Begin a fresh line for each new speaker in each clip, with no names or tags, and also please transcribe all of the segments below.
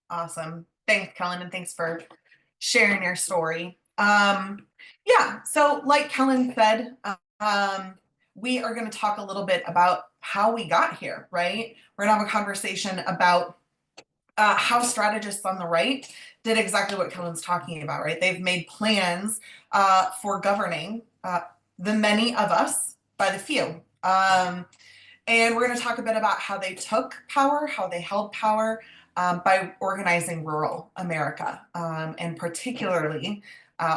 Awesome. Thanks, Kellon, and thanks for sharing your story. Yeah, so like Kellon said, we are going to talk a little bit about how we got here, right? We're going to have a conversation about how strategists on the right did exactly what Kellon's talking about, right? They've made plans for governing the many of us by the few. And we're going to talk a bit about how they took power, how they held power by organizing rural America, and particularly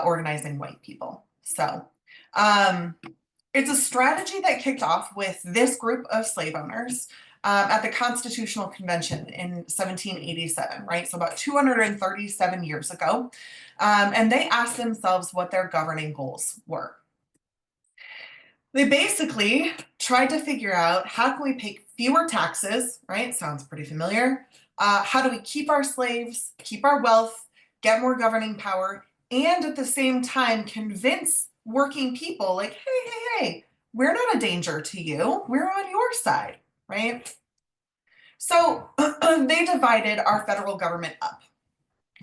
organizing white people. So it's a strategy that kicked off with this group of slave owners at the Constitutional Convention in 1787, right? So about 237 years ago. And they asked themselves what their governing goals were. They basically tried to figure out, how can we pay fewer taxes, right? Sounds pretty familiar. How do we keep our slaves, keep our wealth, get more governing power, and at the same time convince working people like, hey, we're not a danger to you. We're on your side, right? So they divided our federal government up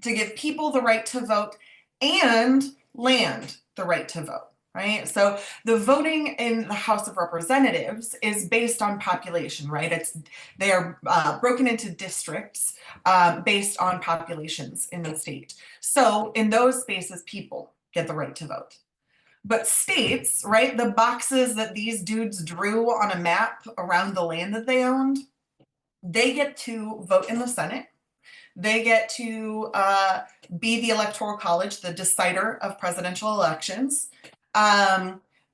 to give people the right to vote and land the right to vote. Right. So the voting in the House of Representatives is based on population, right? They are broken into districts based on populations in the state. So in those spaces, people get the right to vote. But states, right, the boxes that these dudes drew on a map around the land that they owned, they get to vote in the Senate. They get to be the Electoral College, the decider of presidential elections.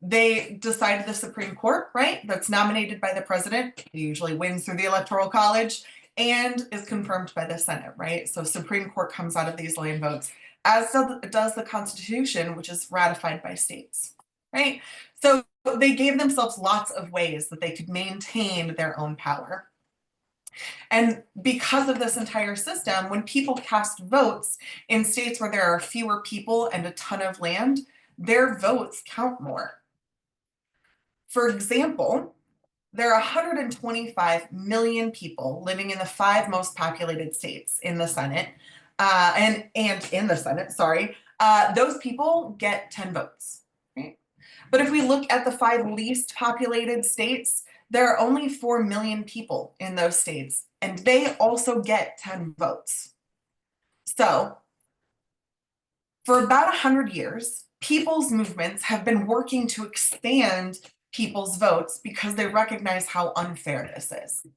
They decide the Supreme Court, right? That's nominated by the president. He usually wins through the Electoral College and is confirmed by the Senate, right? So Supreme Court comes out of these land votes, as does the Constitution, which is ratified by states, right? So they gave themselves lots of ways that they could maintain their own power. And because of this entire system, when people cast votes in states where there are fewer people and a ton of land, their votes count more. For example, there are 125 million people living in the 5 most populated states in the Senate, and in the Senate, sorry. Those people get 10 votes, right? But if we look at the 5 least populated states, there are only 4 million people in those states, and they also get 10 votes. So for about 100 years, people's movements have been working to expand people's votes because they recognize how unfair this is.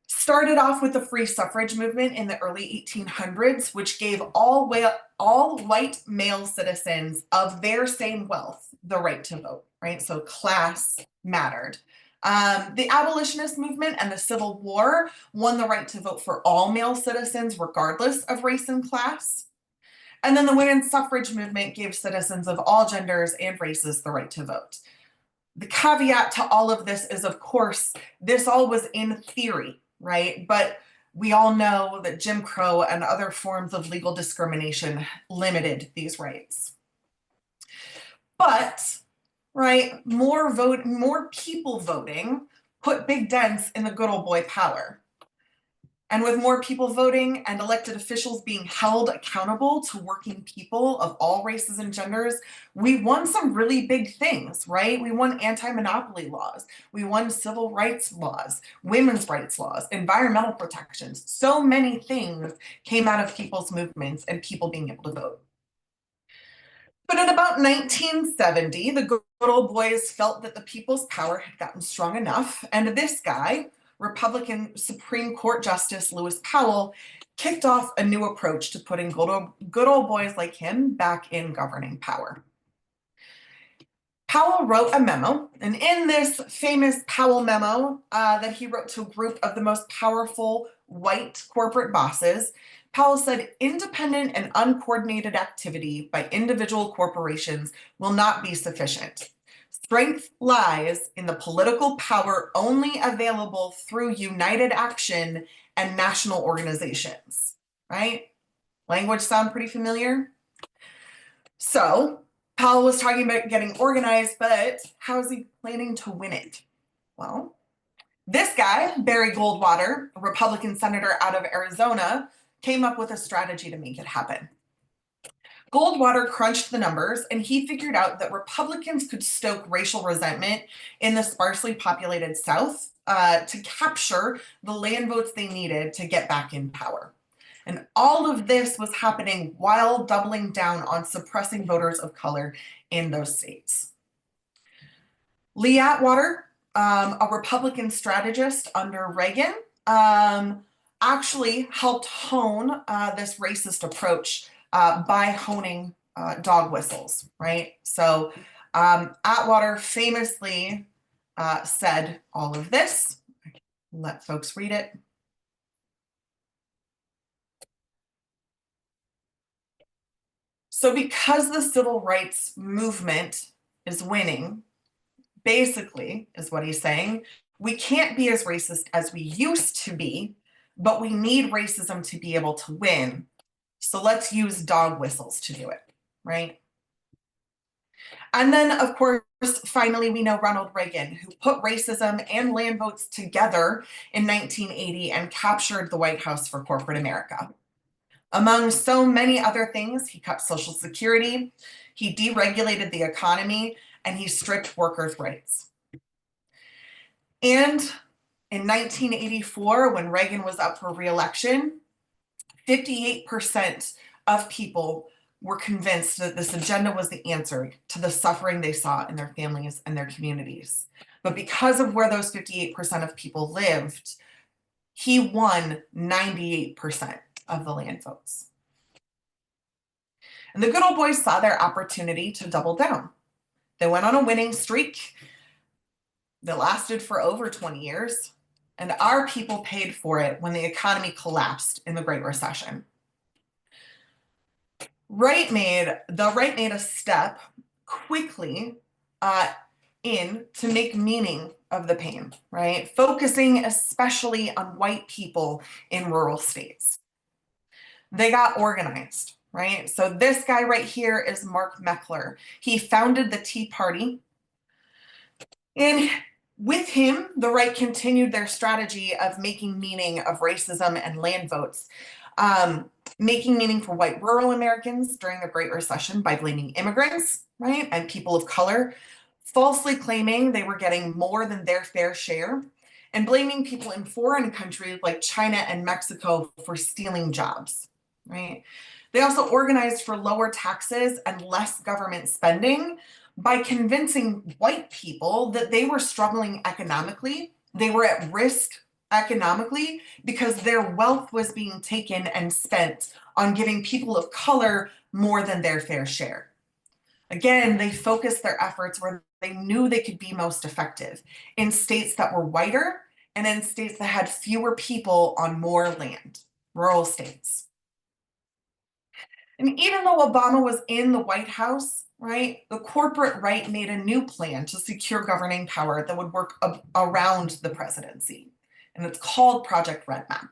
Started off with the free suffrage movement in the early 1800s, which gave all white male citizens of their same wealth the right to vote, right? So class mattered. The abolitionist movement and the Civil War won the right to vote for all male citizens, regardless of race and class. And then the women's suffrage movement gave citizens of all genders and races the right to vote. The caveat to all of this is, of course, this all was in theory, right? But we all know that Jim Crow and other forms of legal discrimination limited these rights. But, right, more people voting put big dents in the good old boy power. And with more people voting and elected officials being held accountable to working people of all races and genders, we won some really big things, right? We won anti-monopoly laws. We won civil rights laws, women's rights laws, environmental protections. So many things came out of people's movements and people being able to vote. But in about 1970, the good old boys felt that the people's power had gotten strong enough, and this guy, Republican Supreme Court Justice Lewis Powell, kicked off a new approach to putting good old boys like him back in governing power. Powell wrote a memo, and in this famous Powell memo that he wrote to a group of the most powerful white corporate bosses, Powell said, independent and uncoordinated activity by individual corporations will not be sufficient. Strength lies in the political power only available through united action and national organizations, right? Language sound pretty familiar? So Powell was talking about getting organized, but how is he planning to win it? Well, This guy, Barry Goldwater, a Republican senator out of Arizona, came up with a strategy to make it happen. Goldwater crunched the numbers, and he figured out that Republicans could stoke racial resentment in the sparsely populated South to capture the land votes they needed to get back in power. And all of this was happening while doubling down on suppressing voters of color in those states. Lee Atwater, a Republican strategist under Reagan, actually helped hone this racist approach by honing dog whistles, right? So Atwater famously said all of this. Let folks read it. So because the civil rights movement is winning, basically, is what he's saying, we can't be as racist as we used to be, but we need racism to be able to win. So let's use dog whistles to do it, right? And then, of course, finally, we know Ronald Reagan, who put racism and land votes together in 1980 and captured the White House for corporate America. Among so many other things, he cut Social Security, he deregulated the economy, and he stripped workers' rights. And in 1984, when Reagan was up for re-election, 58% of people were convinced that this agenda was the answer to the suffering they saw in their families and their communities. But because of where those 58% of people lived, he won 98% of the land votes. And the good old boys saw their opportunity to double down. They went on a winning streak that lasted for over 20 years, and our people paid for it when the economy collapsed in the Great Recession. The right made a step quickly in to make meaning of the pain, right? Focusing especially on white people in rural states. They got organized, right? So this guy right here is Mark Biechler. He founded the Tea Party. And with him, the right continued their strategy of making meaning of racism and land votes, making meaning for white rural Americans during the Great Recession by blaming immigrants, right, and people of color, falsely claiming they were getting more than their fair share, and blaming people in foreign countries like China and Mexico for stealing jobs, right? They also organized for lower taxes and less government spending by convincing white people that they were struggling economically, they were at risk economically because their wealth was being taken and spent on giving people of color more than their fair share. Again, they focused their efforts where they knew they could be most effective, in states that were whiter and in states that had fewer people on more land, rural states. And even though Obama was in the White House, right, the corporate right made a new plan to secure governing power that would work around the presidency. And it's called Project Red Map.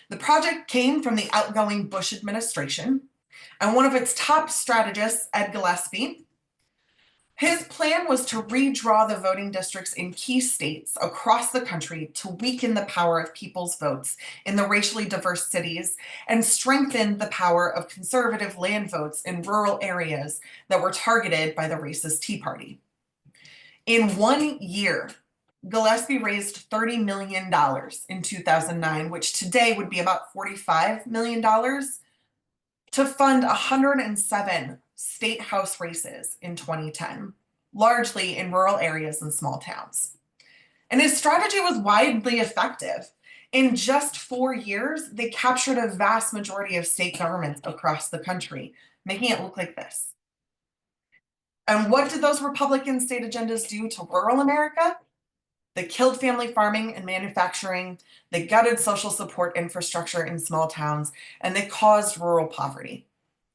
The project came from the outgoing Bush administration, and one of its top strategists, Ed Gillespie, his plan was to redraw the voting districts in key states across the country to weaken the power of people's votes in the racially diverse cities and strengthen the power of conservative land votes in rural areas that were targeted by the racist Tea Party. In 1 year, Gillespie raised $30 million in 2009, which today would be about $45 million, to fund 107 state house races in 2010, largely in rural areas and small towns. And his strategy was widely effective. In just 4 years, they captured a vast majority of state governments across the country, making it look like this. And what did those Republican state agendas do to rural America? They killed family farming and manufacturing, they gutted social support infrastructure in small towns, and they caused rural poverty.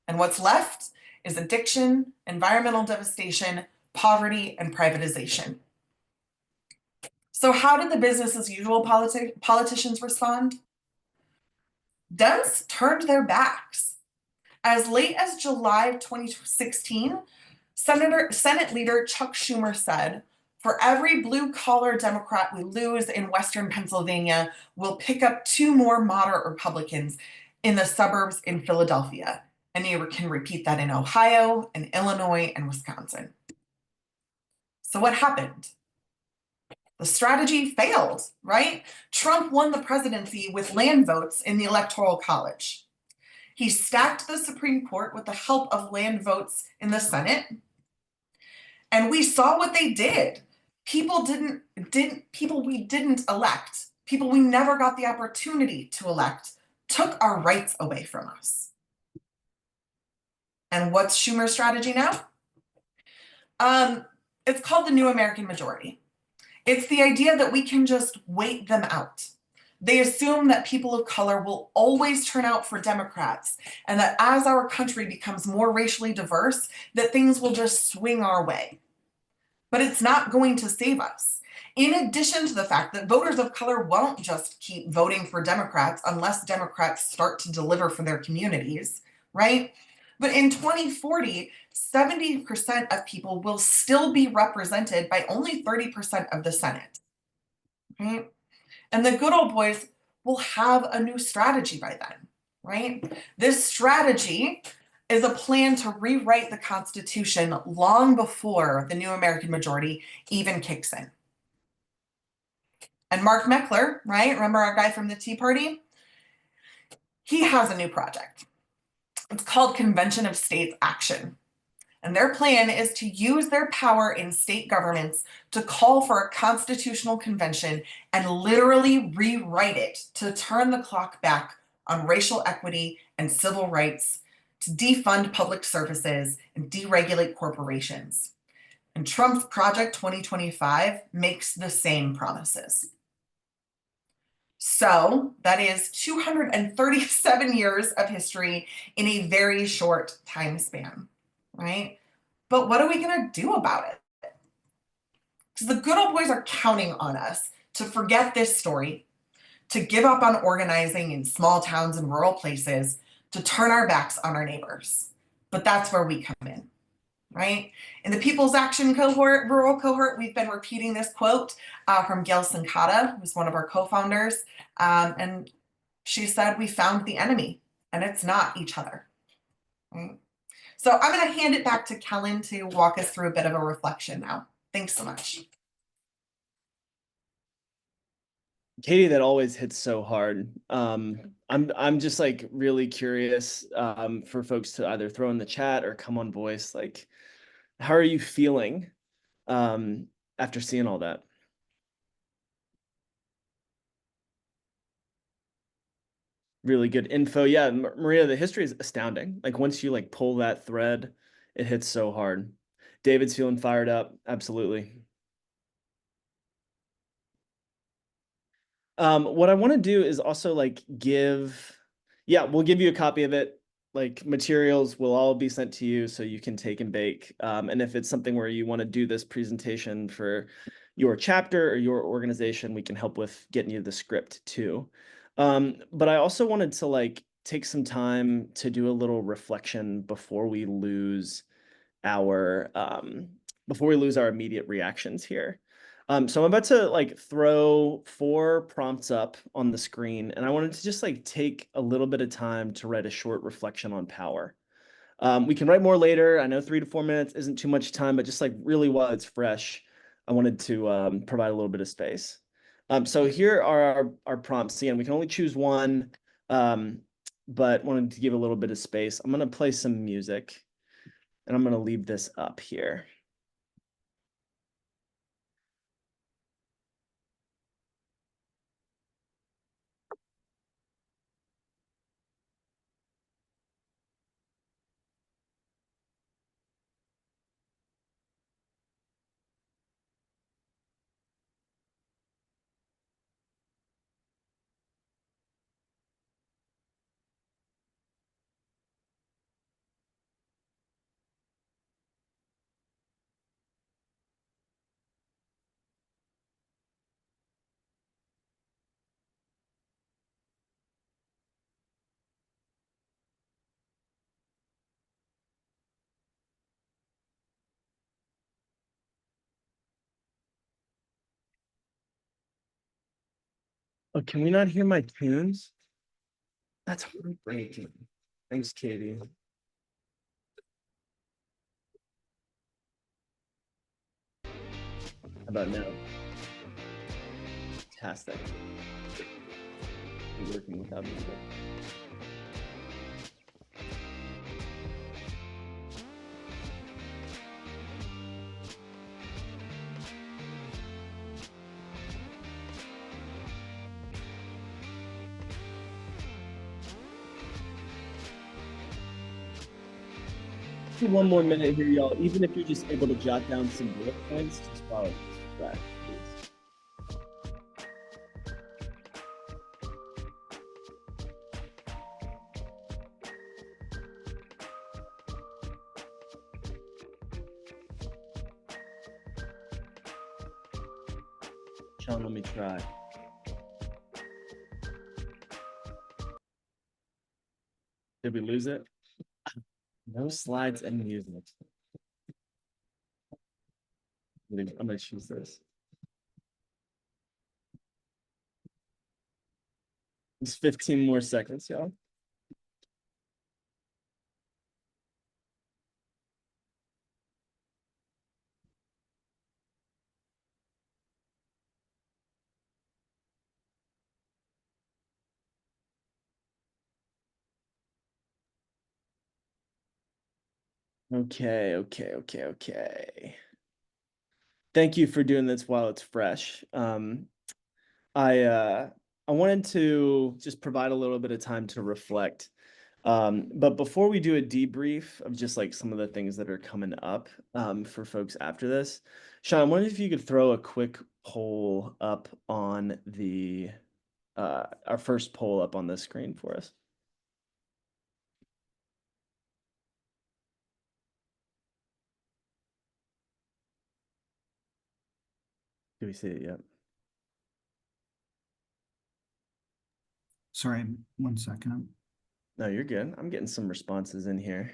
And what's left is addiction, environmental devastation, poverty, and privatization. So how did the business as usual politicians respond? Dems turned their backs. As late as July of 2016, Senate leader Chuck Schumer said, For every blue collar Democrat we lose in Western Pennsylvania, we'll pick up two more moderate Republicans in the suburbs in Philadelphia. And you can repeat that in Ohio and Illinois and Wisconsin. So what happened? The strategy failed, right? Trump won the presidency with land votes in the Electoral College. He stacked the Supreme Court with the help of land votes in the Senate. And we saw what they did. People we didn't elect, people we never got the opportunity to elect, took our rights away from us. And what's Schumer's strategy now? It's called the New American Majority. It's the idea that we can just wait them out. They assume that people of color will always turn out for Democrats, and that as our country becomes more racially diverse, that things will just swing our way. But it's not going to save us. In addition to the fact that voters of color won't just keep voting for Democrats unless Democrats start to deliver for their communities, right? But in 2040, 70% of people will still be represented by only 30% of the Senate, right? And the good old boys will have a new strategy by then, right? This strategy is a plan to rewrite the Constitution long before the New American Majority even kicks in. And Mark Biechler, right? Remember our guy from the Tea Party? He has a new project. It's called Convention of States Action. And their plan is to use their power in state governments to call for a constitutional convention and literally rewrite it to turn the clock back on racial equity and civil rights, to defund public services and deregulate corporations. And Trump's Project 2025 makes the same promises. So that is 237 years of history in a very short time span, right? But what are we going to do about it? Because the good old boys are counting on us to forget this story, to give up on organizing in small towns and rural places, to turn our backs on our neighbors. But that's where we come in, right? In the People's Action cohort, rural cohort, we've been repeating this quote from Gail Sincata, who's one of our co-founders. And she said, we found the enemy, and it's not each other, right? So I'm going to hand it back to Kellon to walk us through a bit of a reflection now. Thanks so much.
Katie, that always hits so hard. I'm just like really curious for folks to either throw in the chat or come on voice. Like, how are you feeling after seeing all that? Really good info. Yeah, Maria, the history is astounding. Like once you like pull that thread, it hits so hard. David's feeling fired up. Absolutely. What I want to do is also like we'll give you a copy of it. Like materials will all be sent to you so you can take and bake. And if it's something where you want to do this presentation for your chapter or your organization, we can help with getting you the script too. But I also wanted to like take some time to do a little reflection before we lose our immediate reactions here. So I'm about to like throw 4 prompts up on the screen, and I wanted to just like take a little bit of time to write a short reflection on power. We can write more later. I know 3 to 4 minutes isn't too much time, but just like really while it's fresh, I wanted to provide a little bit of space. So here are our prompts. Again, we can only choose one, but wanted to give a little bit of space. I'm going to play some music, and I'm going to leave this up here. Oh, can we not hear my tunes? That's heartbreaking. Thanks, Katie. How about now? Fantastic. You're working without music. One more minute here, y'all. Even if you're just able to jot down some bullet points, just follow this track, please. Sean, let me try. Did we lose it? No slides and music. I'm gonna choose this. It's 15 more seconds, y'all. Okay. Thank you for doing this while it's fresh. I wanted to just provide a little bit of time to reflect. But before we do a debrief of just like some of the things that are coming up for folks after this, Sean, I wondered if you could throw a quick poll up on the our first poll up on the screen for us. Do we see it yet?
Sorry, 1 second.
No, you're good. I'm getting some responses in here.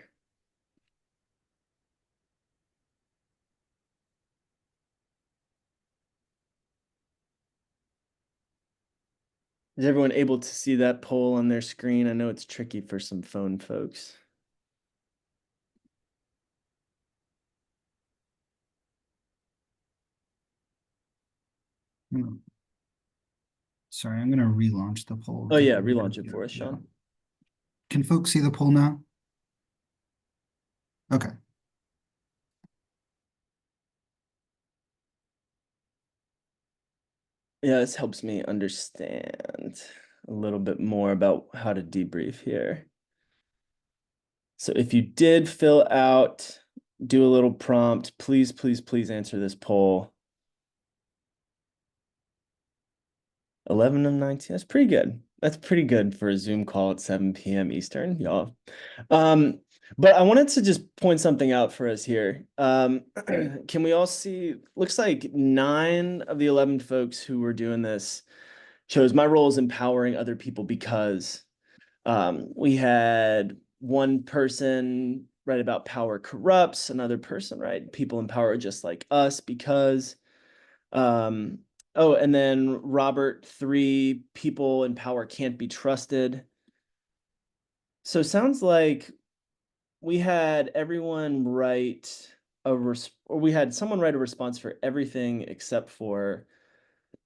Is everyone able to see that poll on their screen? I know it's tricky for some phone folks.
Sorry, I'm going to relaunch the poll.
Oh yeah, relaunch it for us, Sean.
Can folks see the poll now? Okay.
Yeah, this helps me understand a little bit more about how to debrief here. So if you did fill out, do a little prompt, please answer this poll. 11 of 19, that's pretty good. That's pretty good for a Zoom call at 7 p.m. Eastern, y'all. But I wanted to just point something out for us here. Can we all see, looks like 9 of the 11 folks who were doing this chose my role is empowering other people because we had one person write about power corrupts, another person write people in power just like us because oh, and then Robert, 3 people in power can't be trusted. So sounds like we had everyone write or we had someone write a response for everything except for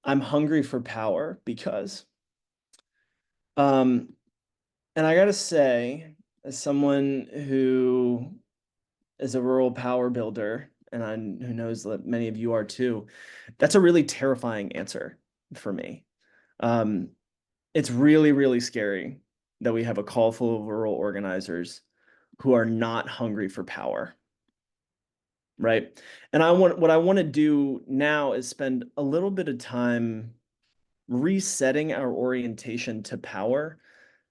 I'm hungry for power because and I gotta say, as someone who is a rural power builder, and who knows that many of you are too, that's a really terrifying answer for me. It's really scary that we have a call full of rural organizers who are not hungry for power, right? And what I want to do now is spend a little bit of time resetting our orientation to power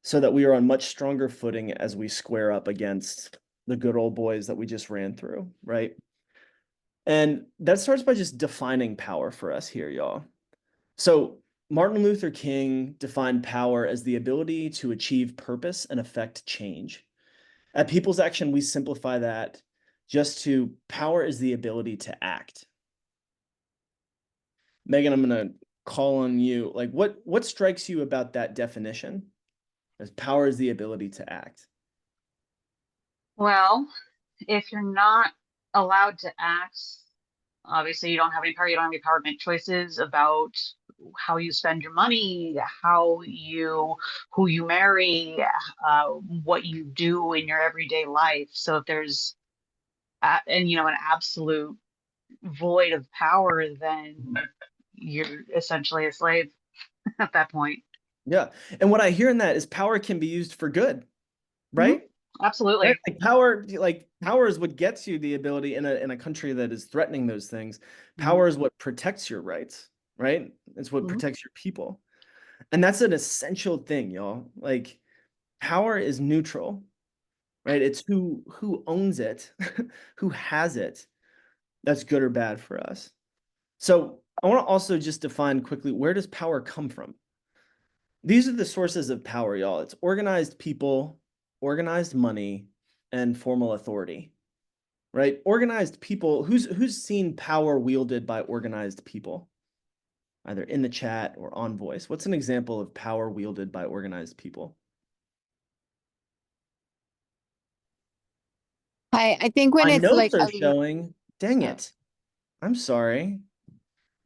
so that we are on much stronger footing as we square up against the good old boys that we just ran through, right? And that starts by just defining power for us here, y'all. So Martin Luther King defined power as the ability to achieve purpose and affect change. At People's Action, we simplify that just to power is the ability to act. Megan, I'm going to call on you, like what strikes you about that definition? As power is the ability to act.
Well, if you're not allowed to act, obviously you don't have any power. You don't have any power to make choices about how you spend your money, who you marry, what you do in your everyday life. So if there's an absolute void of power, then you're essentially a slave at that point.
Yeah. And what I hear in that is power can be used for good, right?
Absolutely.
Right? Like power is what gets you the ability in a country that is threatening those things. Power is what protects your rights, right? It's what protects your people. And that's an essential thing, y'all. Like power is neutral, right? It's who owns it, who has it. That's good or bad for us. So I want to also just define quickly, where does power come from? These are the sources of power, y'all. It's organized people, organized money, and formal authority, right? Organized people, who's seen power wielded by organized people, either in the chat or on voice? What's an example of power wielded by organized people?
I think when
My
it's like
notes are showing, dang it. I'm sorry.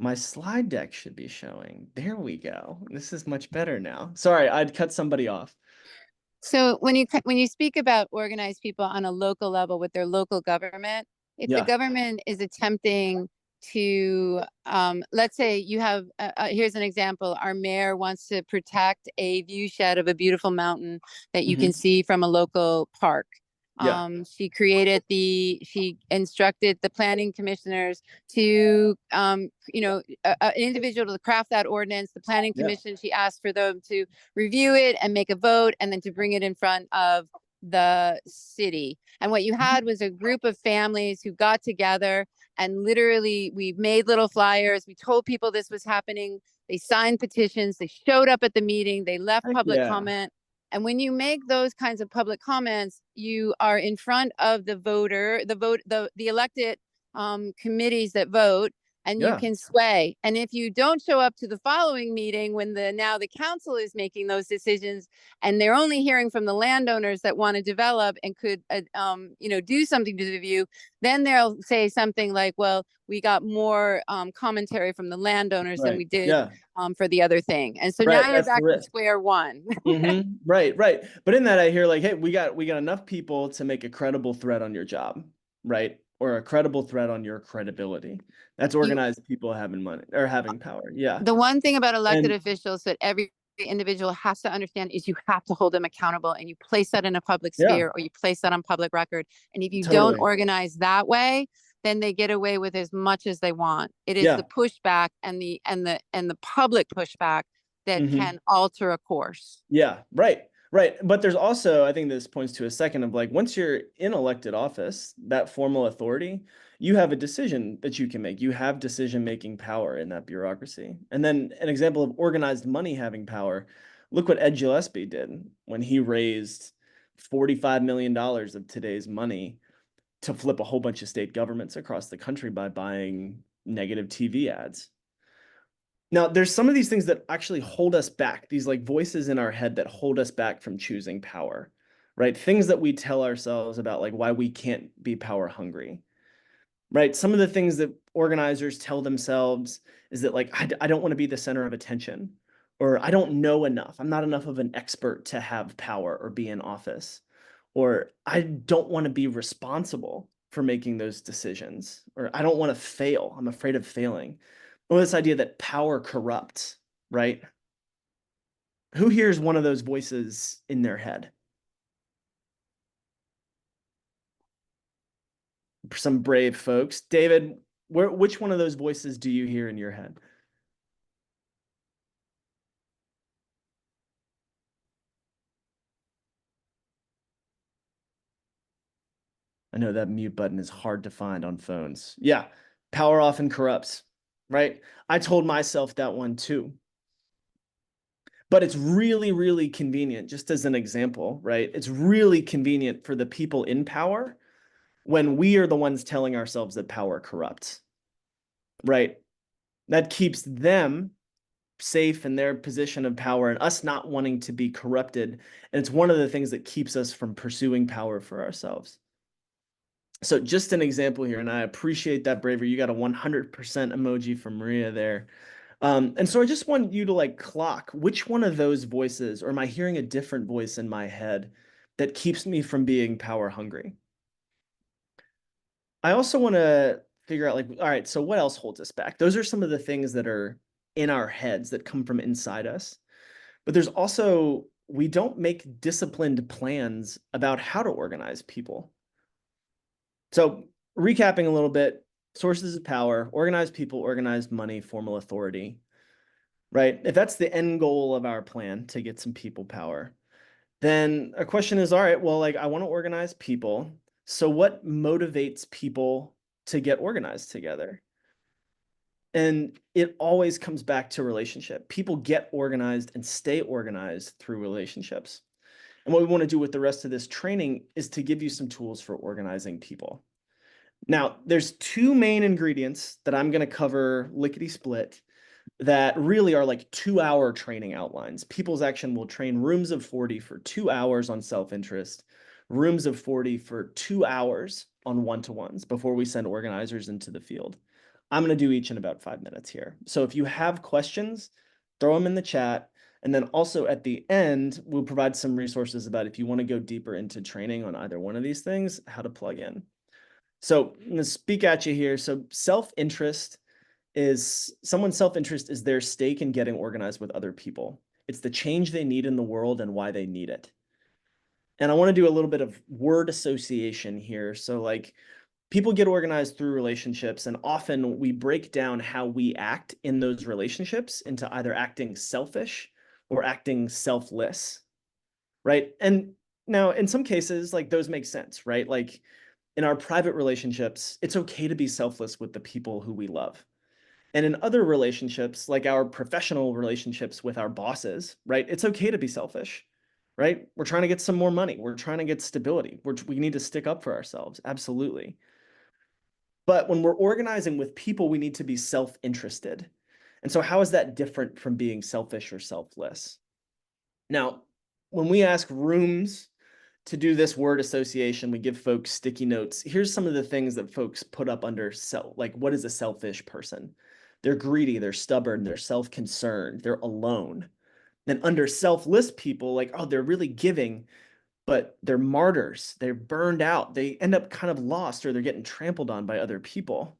My slide deck should be showing. There we go. This is much better now. Sorry, I'd cut somebody off.
So when you speak about organized people on a local level with their local government, if the government is attempting to, let's say you have, here's an example, our mayor wants to protect a view shed of a beautiful mountain that you can see from a local park. She instructed the planning commissioners to, an individual to craft that ordinance. The planning commission, she asked for them to review it and make a vote and then to bring it in front of the city. And what you had was a group of families who got together and literally we made little flyers. We told people this was happening. They signed petitions. They showed up at the meeting. They left public comment. And when you make those kinds of public comments, you are in front of the elected committees that vote, and you can sway. And if you don't show up to the following meeting when now the council is making those decisions and they're only hearing from the landowners that want to develop and could do something to the view, then they'll say something like, well, we got more commentary from the landowners than we did for the other thing. And so now you're back to square one.
Right. But in that I hear like, hey, we got enough people to make a credible threat on your job, right? Or a credible threat on your credibility. That's organized people having money or having power. Yeah.
The one thing about elected officials that every individual has to understand is you have to hold them accountable, and you place that in a public sphere or you place that on public record. And if you don't organize that way, then they get away with as much as they want. It is the pushback and the public pushback that can alter a course.
Yeah, right. But there's also, I think this points to a second of like, once you're in elected office, that formal authority, you have a decision that you can make. You have decision-making power in that bureaucracy. And then an example of organized money having power, look what Ed Gillespie did when he raised $45 million of today's money to flip a whole bunch of state governments across the country by buying negative TV ads. Now, there's some of these things that actually hold us back, these like voices in our head that hold us back from choosing power, right? Things that we tell ourselves about like why we can't be power hungry, right? Some of the things that organizers tell themselves is that like, I don't want to be the center of attention, or I don't know enough. I'm not enough of an expert to have power or be in office, or I don't want to be responsible for making those decisions, or I don't want to fail. I'm afraid of failing. Well, this idea that power corrupts, right? Who hears one of those voices in their head? Some brave folks. David, which one of those voices do you hear in your head? I know that mute button is hard to find on phones. Yeah, power often corrupts, right? I told myself that one too. But it's really, really convenient, just as an example, right? It's really convenient for the people in power when we are the ones telling ourselves that power corrupts, right? That keeps them safe in their position of power and us not wanting to be corrupted. And it's one of the things that keeps us from pursuing power for ourselves. So just an example here, and I appreciate that bravery. You got a 100% emoji from Maria there. And so I just want you to like clock which one of those voices, or am I hearing a different voice in my head that keeps me from being power hungry? I also want to figure out like, all right, so what else holds us back? Those are some of the things that are in our heads that come from inside us. But there's also, we don't make disciplined plans about how to organize people. So recapping a little bit, sources of power, organized people, organized money, formal authority, right? If that's the end goal of our plan to get some people power, then a question is, all right, well, like I want to organize people. So what motivates people to get organized together? And it always comes back to relationship. People get organized and stay organized through relationships. And what we want to do with the rest of this training is to give you some tools for organizing people. Now, there's two main ingredients that I'm going to cover lickety split that really are like 2-hour training outlines. People's Action will train rooms of 40 for 2 hours on self-interest, rooms of 40 for 2 hours on one-to-ones before we send organizers into the field. I'm going to do each in about 5 minutes here. So if you have questions, throw them in the chat. And then also at the end, we'll provide some resources about if you want to go deeper into training on either one of these things, how to plug in. So I'm going to speak at you here. So self-interest is someone's self-interest is their stake in getting organized with other people. It's the change they need in the world and why they need it. And I want to do a little bit of word association here. So like people get organized through relationships, and often we break down how we act in those relationships into either acting selfish or acting selfless, right? And now in some cases, like those make sense, right? Like in our private relationships, it's okay to be selfless with the people who we love. And in other relationships, like our professional relationships with our bosses, right? It's okay to be selfish, right? We're trying to get some more money. We're trying to get stability. We need to stick up for ourselves. Absolutely. But when we're organizing with people, we need to be self-interested. And so how is that different from being selfish or selfless? Now, when we ask rooms to do this word association, we give folks sticky notes. Here's some of the things that folks put up under self, like what is a selfish person? They're greedy, they're stubborn, they're self-concerned, they're alone. Then under selfless people, like, oh, they're really giving, but they're martyrs, they're burned out, they end up kind of lost, or they're getting trampled on by other people.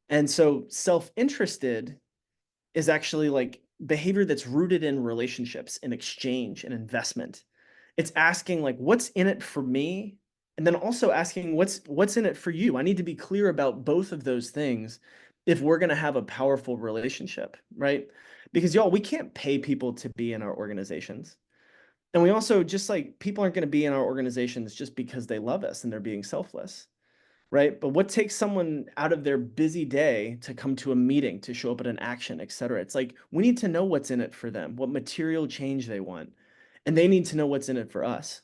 And so self-interested is actually like behavior that's rooted in relationships, in exchange, and investment. It's asking like, what's in it for me? And then also asking what's in it for you? I need to be clear about both of those things if we're going to have a powerful relationship, right? Because y'all, we can't pay people to be in our organizations. And we also just like people aren't going to be in our organizations just because they love us and they're being selfless, right? But what takes someone out of their busy day to come to a meeting, to show up at an action, et cetera? It's like we need to know what's in it for them, what material change they want. And they need to know what's in it for us.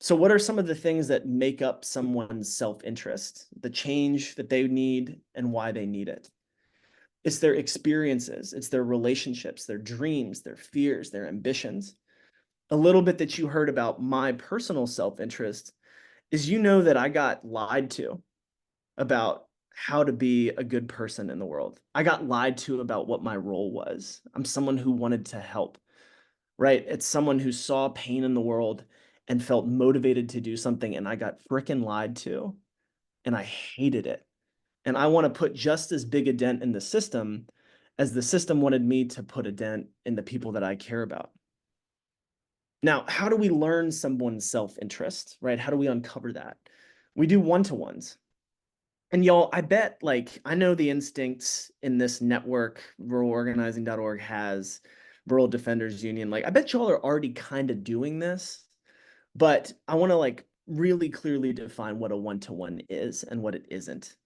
So what are some of the things that make up someone's self-interest, the change that they need and why they need it? It's their experiences, it's their relationships, their dreams, their fears, their ambitions. A little bit that you heard about my personal self-interest is that I got lied to about how to be a good person in the world. I got lied to about what my role was. I'm someone who wanted to help. Right? It's someone who saw pain in the world and felt motivated to do something, and I got frickin' lied to, and I hated it. And I want to put just as big a dent in the system as the system wanted me to put a dent in the people that I care about. Now, how do we learn someone's self-interest, right? How do we uncover that? We do one-to-ones. And y'all, I bet, like, I know the instincts in this network, ruralorganizing.org has, Rural Defenders Union. Like, I bet y'all are already kind of doing this, but I want to, like, really clearly define what a one-to-one is and what it isn't.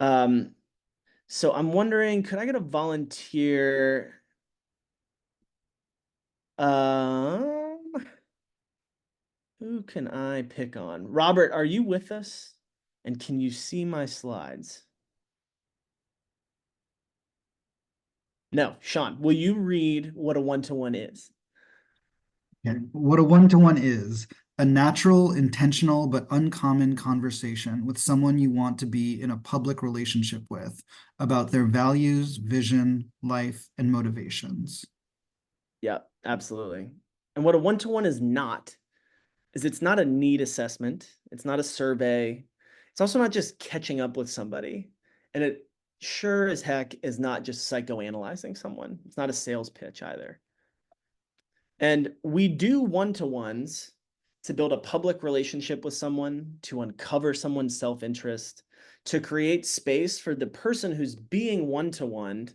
So I'm wondering, could I get a volunteer? Who can I pick on? Robert, are you with us? And can you see my slides? No, Sean, will you read what a one-to-one is?
Okay. What a one-to-one is: a natural, intentional, but uncommon conversation with someone you want to be in a public relationship with about their values, vision, life, and motivations.
Yeah, absolutely. And what a one-to-one is not, is it's not a need assessment. It's not a survey. It's also not just catching up with somebody. And it sure as heck is not just psychoanalyzing someone. It's not a sales pitch either. And we do one-to-ones to build a public relationship with someone, to uncover someone's self-interest, to create space for the person who's being one-to-one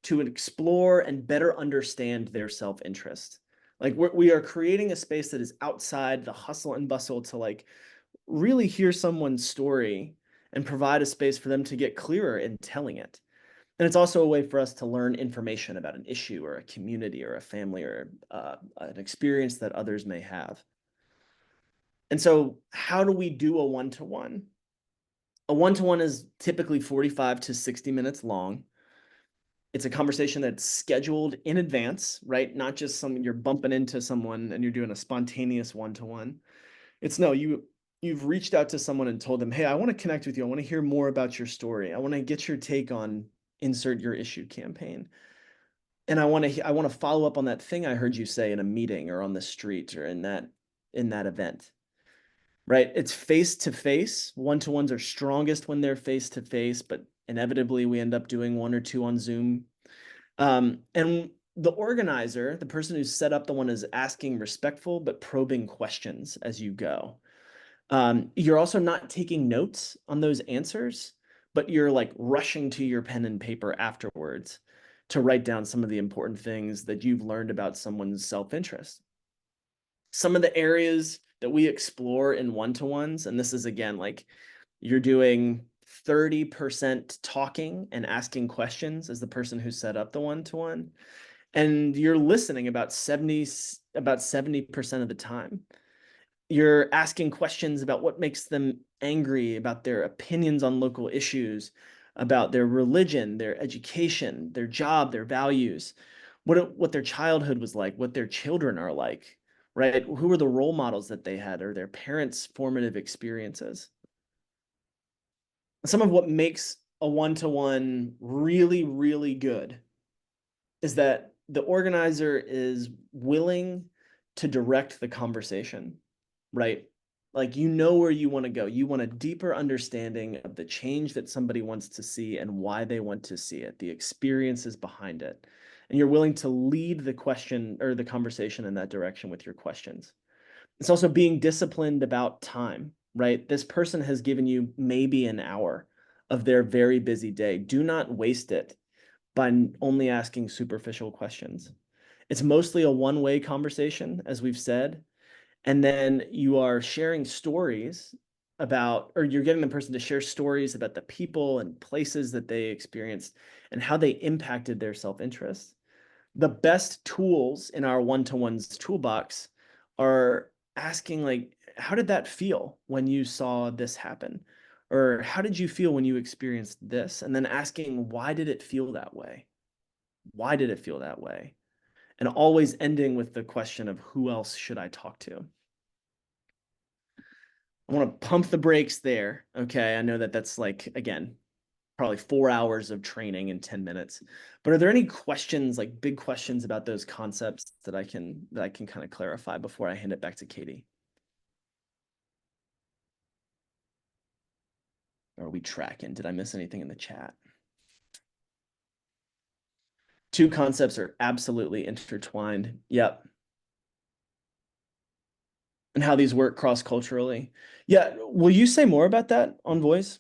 to explore and better understand their self-interest. Like we are creating a space that is outside the hustle and bustle to like really hear someone's story and provide a space for them to get clearer in telling it. And it's also a way for us to learn information about an issue or a community or a family or an experience that others may have. And so how do we do a one-to-one? A one-to-one is typically 45 to 60 minutes long. It's a conversation that's scheduled in advance, right? Not just you're bumping into someone and you're doing a spontaneous one-to-one. It's no, you've reached out to someone and told them, hey, I want to connect with you. I want to hear more about your story. I want to get your take on insert your issue campaign. And I want to follow up on that thing I heard you say in a meeting or on the street or in that event. Right? It's face to face. One-to-ones are strongest when they're face to face, but inevitably we end up doing one or two on Zoom. And the organizer, the person who set up the one, is asking respectful but probing questions as you go. You're also not taking notes on those answers, but you're like rushing to your pen and paper afterwards to write down some of the important things that you've learned about someone's self-interest. Some of the areas that we explore in one-to-ones, and this is again, like you're doing 30% talking and asking questions as the person who set up the one-to-one, and you're listening about 70% of the time. You're asking questions about what makes them angry, about their opinions on local issues, about their religion, their education, their job, their values, what their childhood was like, what their children are like, right? Who are the role models that they had or their parents' formative experiences? Some of what makes a one-to-one really, really good is that the organizer is willing to direct the conversation, right? Like, you know where you want to go. You want a deeper understanding of the change that somebody wants to see and why they want to see it, the experiences behind it. And you're willing to lead the question or the conversation in that direction with your questions. It's also being disciplined about time, right? This person has given you maybe an hour of their very busy day. Do not waste it by only asking superficial questions. It's mostly a one-way conversation, as we've said. And then you are sharing stories about, or you're getting the person to share stories about the people and places that they experienced and how they impacted their self-interest. The best tools in our one-to-ones toolbox are asking, like, how did that feel when you saw this happen? Or how did you feel when you experienced this? And then asking, why did it feel that way? Why did it feel that way? And always ending with the question of who else should I talk to? I want to pump the brakes there. Okay. I know that that's like, again, probably 4 hours of training in 10 minutes. But are there any questions, like big questions about those concepts that I can kind of clarify before I hand it back to Katie? Are we tracking? Did I miss anything in the chat? Two concepts are absolutely intertwined. Yep. And how these work cross-culturally. Yeah. Will you say more about that on voice?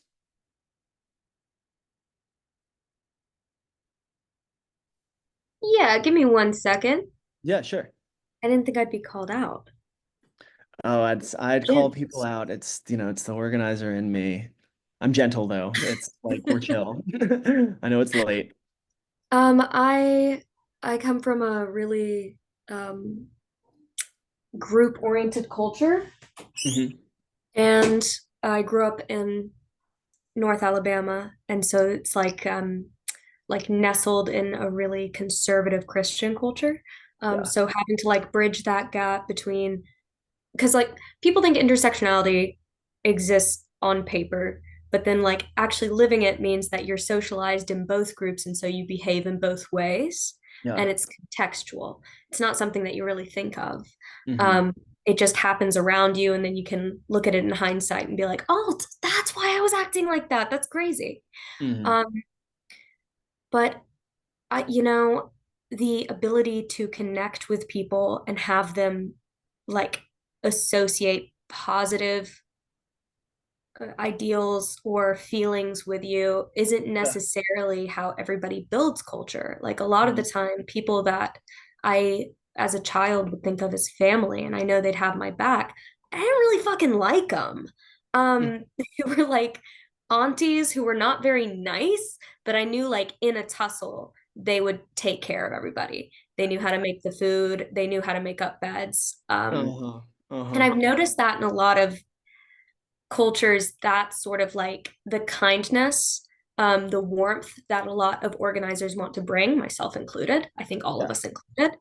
Yeah, give me 1 second.
Yeah, sure.
I didn't think I'd be called out.
Oh, I'd call people out. It's, it's the organizer in me. I'm gentle though. It's like we're chill. I know it's late.
I come from a really group-oriented culture, and I grew up in North Alabama, and so it's like like nestled in a really conservative Christian culture.
Yeah.
So having to like bridge that gap between, because like people think intersectionality exists on paper, but then like actually living it means that you're socialized in both groups, and so you behave in both ways,
Yeah.
and it's contextual. It's not something that you really think of.
Mhm.
It just happens around you, and then you can look at it in hindsight and be like, oh, that's why I was acting like that. That's crazy.
Mhm.
Um, but you know, the ability to connect with people and have them like associate positive ideals or feelings with you isn't
Yeah.
necessarily how everybody builds culture. Like a lot of the
Mhm.
time, people that I, as a child, would think of as family, and I know they'd have my back, I didn't really fucking like them. They were like aunties who were not very nice, but I knew like in a tussle, they would take care of everybody. They knew how to make the food, they knew how to make up beds.
Uh-huh.
And
Uh-huh.
I've noticed that in a lot of cultures, that's sort of like the kindness, the warmth that a lot of organizers want to bring, myself included, I think all of
Yeah.
us included,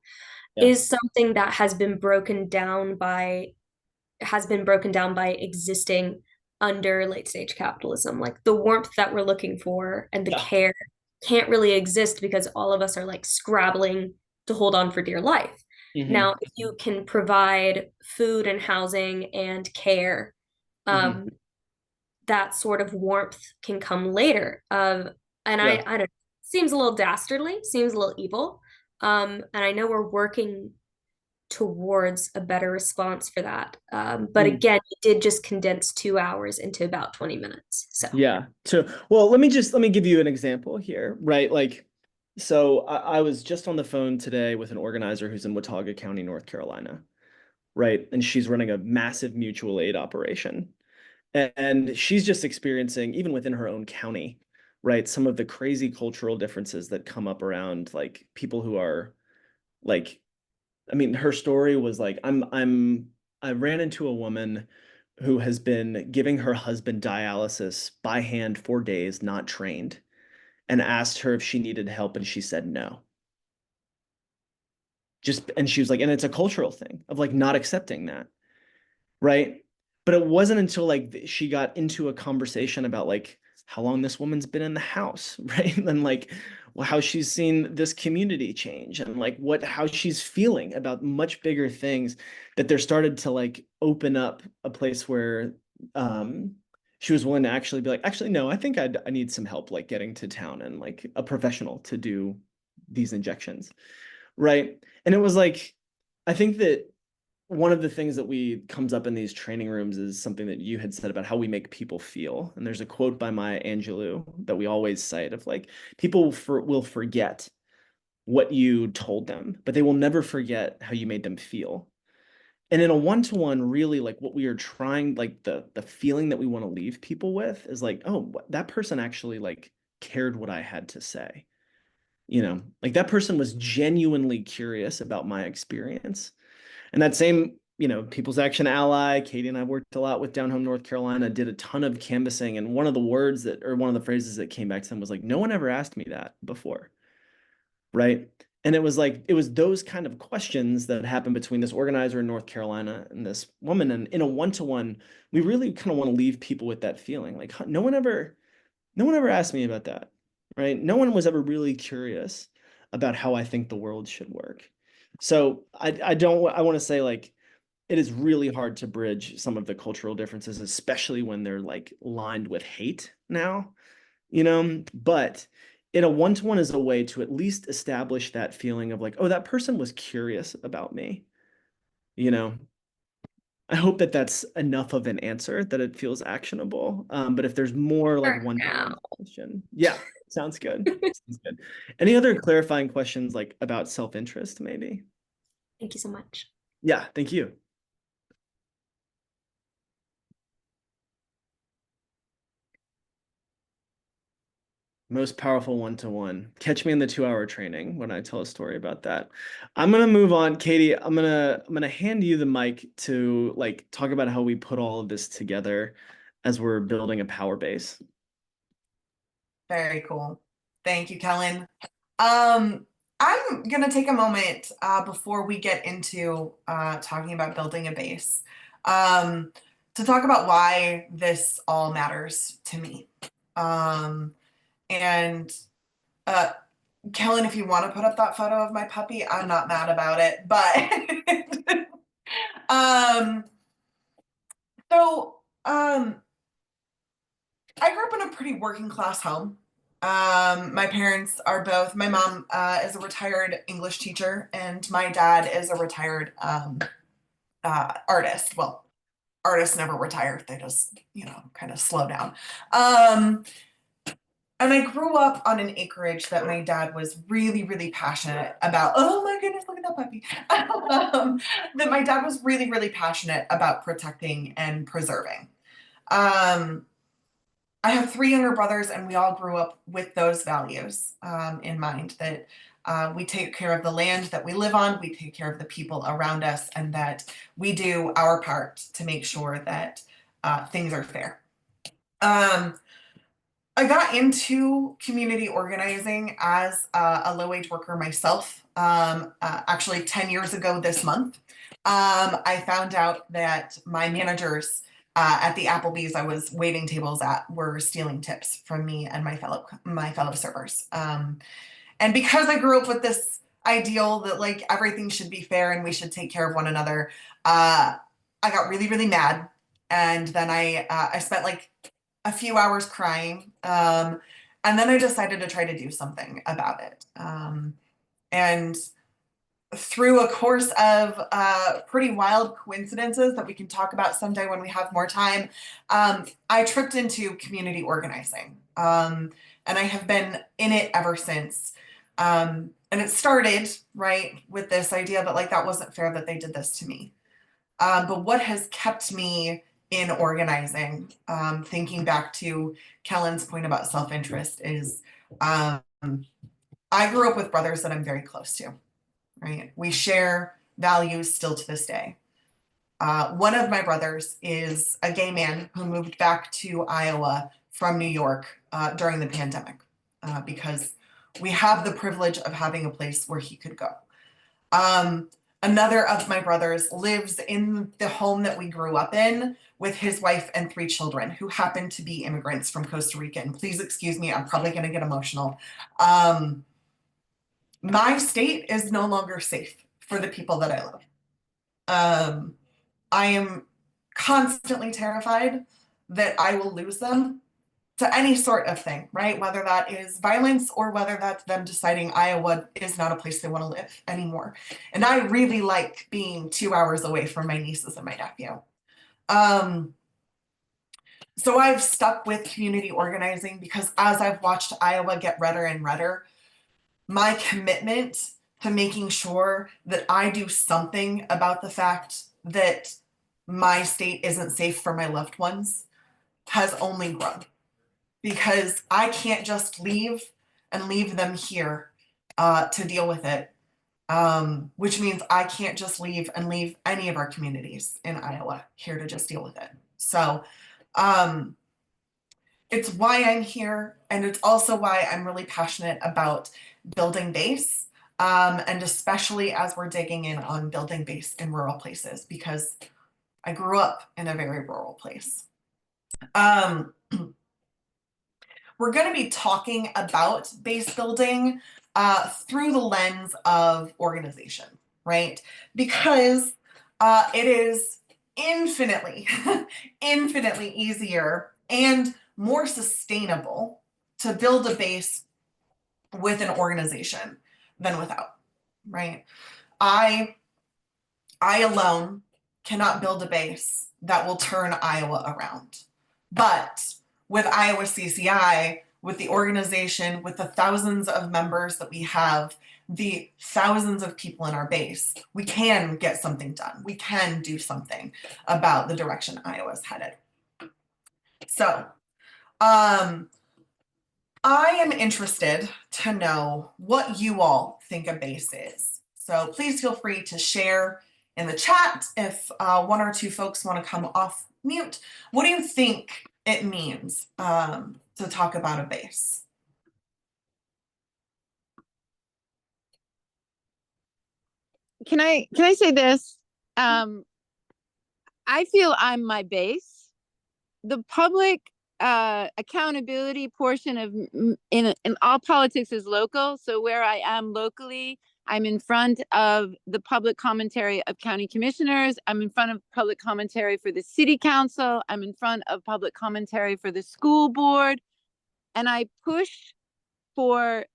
Yeah.
is something that has been broken down by existing under late stage capitalism. Like the warmth that we're looking for and the
Yeah.
care can't really exist because all of us are like scrabbling to hold on for dear life.
Mhm.
Now, if you can provide food and housing and care,
Mhm.
that sort of warmth can come later. And
Yeah.
I don't, seems a little dastardly, seems a little evil. And I know we're working towards a better response for that. But
Mm.
again, you did just condense 2 hours into about 20 minutes. So
Yeah. So, well, let me give you an example here, right? Like, so I was just on the phone today with an organizer who's in Watauga County, North Carolina, right? And she's running a massive mutual aid operation. And she's just experiencing, even within her own county, right, some of the crazy cultural differences that come up around like people who are like, I mean, her story was like, I ran into a woman who has been giving her husband dialysis by hand for days, not trained, and asked her if she needed help, and she said no. And she was like, and it's a cultural thing of like not accepting that, right? But it wasn't until like she got into a conversation about like how long this woman's been in the house, right? And like how she's seen this community change and like how she's feeling about much bigger things, that there started to like open up a place where she was willing to actually be like, actually, no, I think I need some help like getting to town and like a professional to do these injections, right? And it was like, I think that one of the things that comes up in these training rooms is something that you had said about how we make people feel. And there's a quote by Maya Angelou that we always cite of like, people will forget what you told them, but they will never forget how you made them feel. And in a one-to-one, really like what we are trying, like the feeling that we want to leave people with is like, oh, that person actually like cared what I had to say. Like that person was genuinely curious about my experience. And that same, People's Action Ally, Katie and I worked a lot with Down Home North Carolina, did a ton of canvassing. And one of the phrases that came back to them was like, no one ever asked me that before. Right. And it was like, it was those kind of questions that happened between this organizer in North Carolina and this woman. And in a one-to-one, we really kind of want to leave people with that feeling like, no one ever asked me about that. Right. No one was ever really curious about how I think the world should work. So I want to say like, it is really hard to bridge some of the cultural differences, especially when they're like lined with hate now, but in a one-to-one is a way to at least establish that feeling of like, oh, that person was curious about me, you know. I hope that that's enough of an answer that it feels actionable. But if there's more like
for
one-to-one
now.
question, yeah, sounds good. Sounds good. Any other clarifying questions like about self-interest, maybe?
Thank you so much.
Yeah, thank you. Most powerful one-to-one. Catch me in the 2-hour training when I tell a story about that. I'm gonna move on, Katie. I'm gonna hand you the mic to like talk about how we put all of this together as we're building a power base.
Very cool. Thank you, Kellon. I'm gonna take a moment before we get into talking about building a base to talk about why this all matters to me. And Kellon, if you want to put up that photo of my puppy, I'm not mad about it. But I grew up in a pretty working class home. My parents are both, my mom is a retired English teacher, and my dad is a retired artist. Well, artists never retire, they just, kind of slow down. And I grew up on an acreage that my dad was really, really passionate about. Oh my goodness, look at that puppy. That my dad was really, really passionate about protecting and preserving. I have 3 younger brothers, and we all grew up with those values in mind, that we take care of the land that we live on, we take care of the people around us, and that we do our part to make sure that things are fair. I got into community organizing as a low-wage worker myself. Actually, 10 years ago this month, I found out that my managers at the Applebee's I was waiting tables at were stealing tips from me and my fellow servers. And because I grew up with this ideal that like everything should be fair and we should take care of one another, I got really, really mad. And then I spent like a few hours crying. And then I decided to try to do something about it. And through a course of pretty wild coincidences that we can talk about someday when we have more time, I tripped into community organizing. And I have been in it ever since. And it started, right, with this idea that like that wasn't fair that they did this to me. But what has kept me in organizing, thinking back to Kellon's point about self-interest, is I grew up with brothers that I'm very close to, right? We share values still to this day. One of my brothers is a gay man who moved back to Iowa from New York during the pandemic because we have the privilege of having a place where he could go. Another of my brothers lives in the home that we grew up in with his wife and 3 children who happen to be immigrants from Costa Rica. And please excuse me, I'm probably going to get emotional. My state is no longer safe for the people that I love. I am constantly terrified that I will lose them to any sort of thing, right? Whether that is violence or whether that's them deciding Iowa is not a place they want to live anymore. And I really like being 2 hours away from my nieces and my nephew. So I've stuck with community organizing because as I've watched Iowa get redder and redder, my commitment to making sure that I do something about the fact that my state isn't safe for my loved ones has only grown. Because I can't just leave and leave them here to deal with it, which means I can't just leave and leave any of our communities in Iowa here to just deal with it. So it's why I'm here, and it's also why I'm really passionate about building base, and especially as we're digging in on building base in rural places, because I grew up in a very rural place. We're going to be talking about base building through the lens of organization, right? Because it is infinitely, infinitely easier and more sustainable to build a base with an organization than without, right? I alone cannot build a base that will turn Iowa around. But with Iowa CCI, with the organization, with the thousands of members that we have, the thousands of people in our base, we can get something done. We can do something about the direction Iowa's headed. So, I am interested to know what you all think a base is. So please feel free to share in the chat if 1 or 2 folks want to come off mute. What do you think it means to talk about a base?
can I say this? I feel I'm my base. The public accountability portion of in all politics is local. So where I am locally, I'm in front of the public commentary of county commissioners. I'm in front of public commentary for the city council. I'm in front of public commentary for the school board. And I push for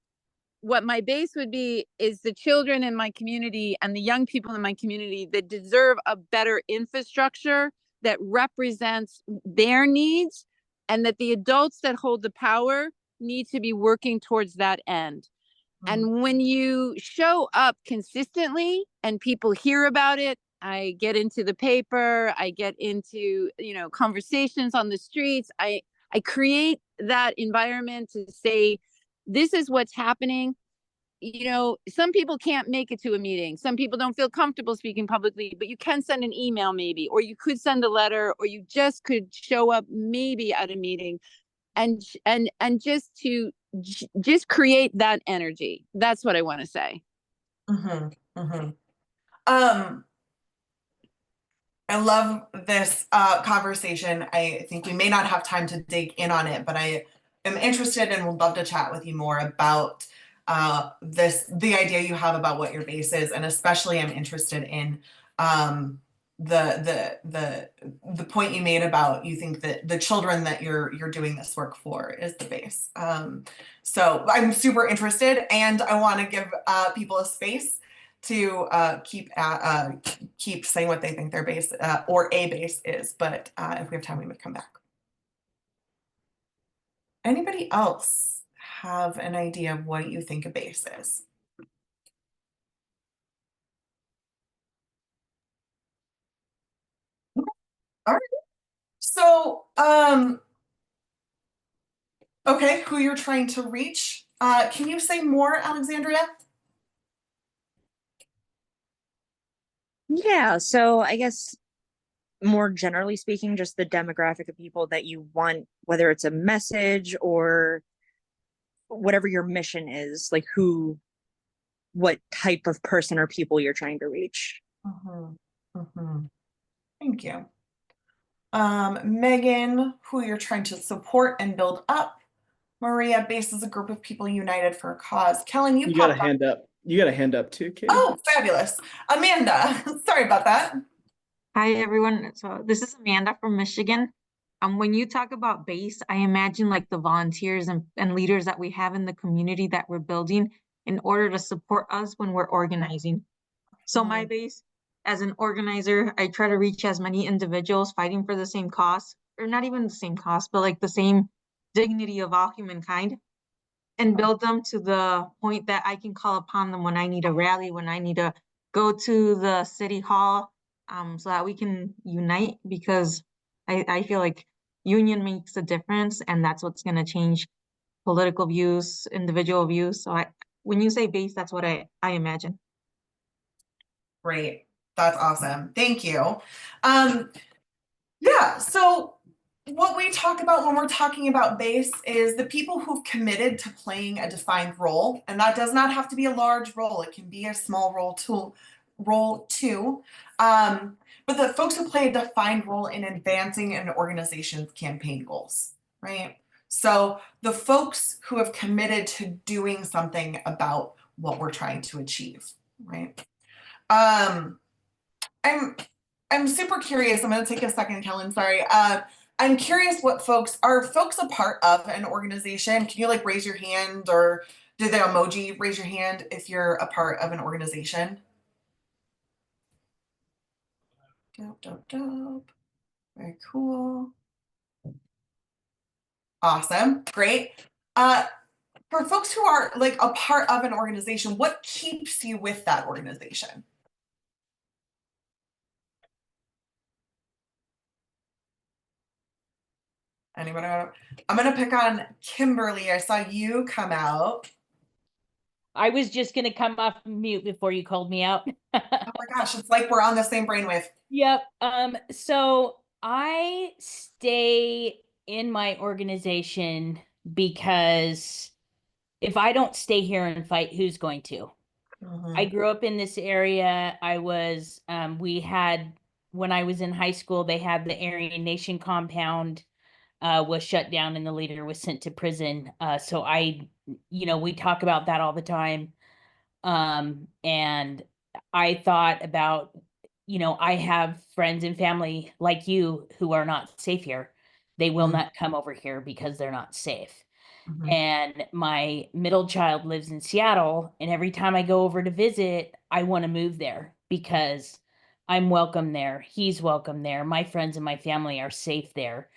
what my base would be is the children in my community and the young people in my community that deserve a better infrastructure that represents their needs, and that the adults that hold the power need to be working towards that end. And when you show up consistently and people hear about it, I get into the paper, I get into, conversations on the streets. I create that environment to say, this is what's happening. Some people can't make it to a meeting. Some people don't feel comfortable speaking publicly, but you can send an email maybe, or you could send a letter, or you just could show up maybe at a meeting and just create that energy. That's what I want to say.
I love this conversation. I think we may not have time to dig in on it, but I am interested and would love to chat with you more about the idea you have about what your base is, and especially I'm interested in the point you made about you think that the children that you're doing this work for is the base. So I'm super interested, and I want to give people a space to keep saying what they think their base or a base is, but if we have time, we may come back. Anybody else have an idea of what you think a base is? All right. So, okay, who you're trying to reach? Can you say more, Alexandria?
Yeah, so I guess more generally speaking, just the demographic of people that you want, whether it's a message or whatever your mission is, like what type of person or people you're trying to reach.
Thank you. Megan, who you're trying to support and build up. Maria, base is a group of people united for a cause. Kellon, you
got a hand up. You got a hand up too, Katie.
Oh, fabulous. Amanda, sorry about that.
Hi, everyone. So this is Amanda from Michigan. When you talk about base, I imagine like the volunteers and leaders that we have in the community that we're building in order to support us when we're organizing. So my base, as an organizer, I try to reach as many individuals fighting for the same cause, or not even the same cause, but like the same dignity of all humankind, and build them to the point that I can call upon them when I need a rally, when I need to go to the city hall, so that we can unite, because I feel like union makes a difference, and that's what's going to change political views, individual views. So when you say base, that's what I imagine.
Great. That's awesome. Thank you. Yeah, so what we talk about when we're talking about base is the people who've committed to playing a defined role, and that does not have to be a large role. It can be a small role too. But the folks who play a defined role in advancing an organization's campaign goals, right? So the folks who have committed to doing something about what we're trying to achieve, right? I'm super curious. I'm going to take a second, Kellon. Sorry. I'm curious what folks are a part of an organization? Can you like raise your hand, or do the emoji raise your hand if you're a part of an organization? Dope. Very cool. Awesome. Great. For folks who are like a part of an organization, what keeps you with that organization? Anybody? I'm going to pick on Kimberly. I saw you come out.
I was just going to come off mute before you called me out.
Oh my gosh, it's like we're on the same brainwave.
Yep. So I stay in my organization because if I don't stay here and fight, who's going to? I grew up in this area. I was, we had, when I was in high school, they had the Aryan Nation compound was shut down and the leader was sent to prison. So we talk about that all the time. And I thought about, I have friends and family like you who are not safe here. They will not come over here because they're not safe. And my middle child lives in Seattle, and every time I go over to visit, I want to move there because I'm welcome there. He's welcome there. My friends and my family are safe there.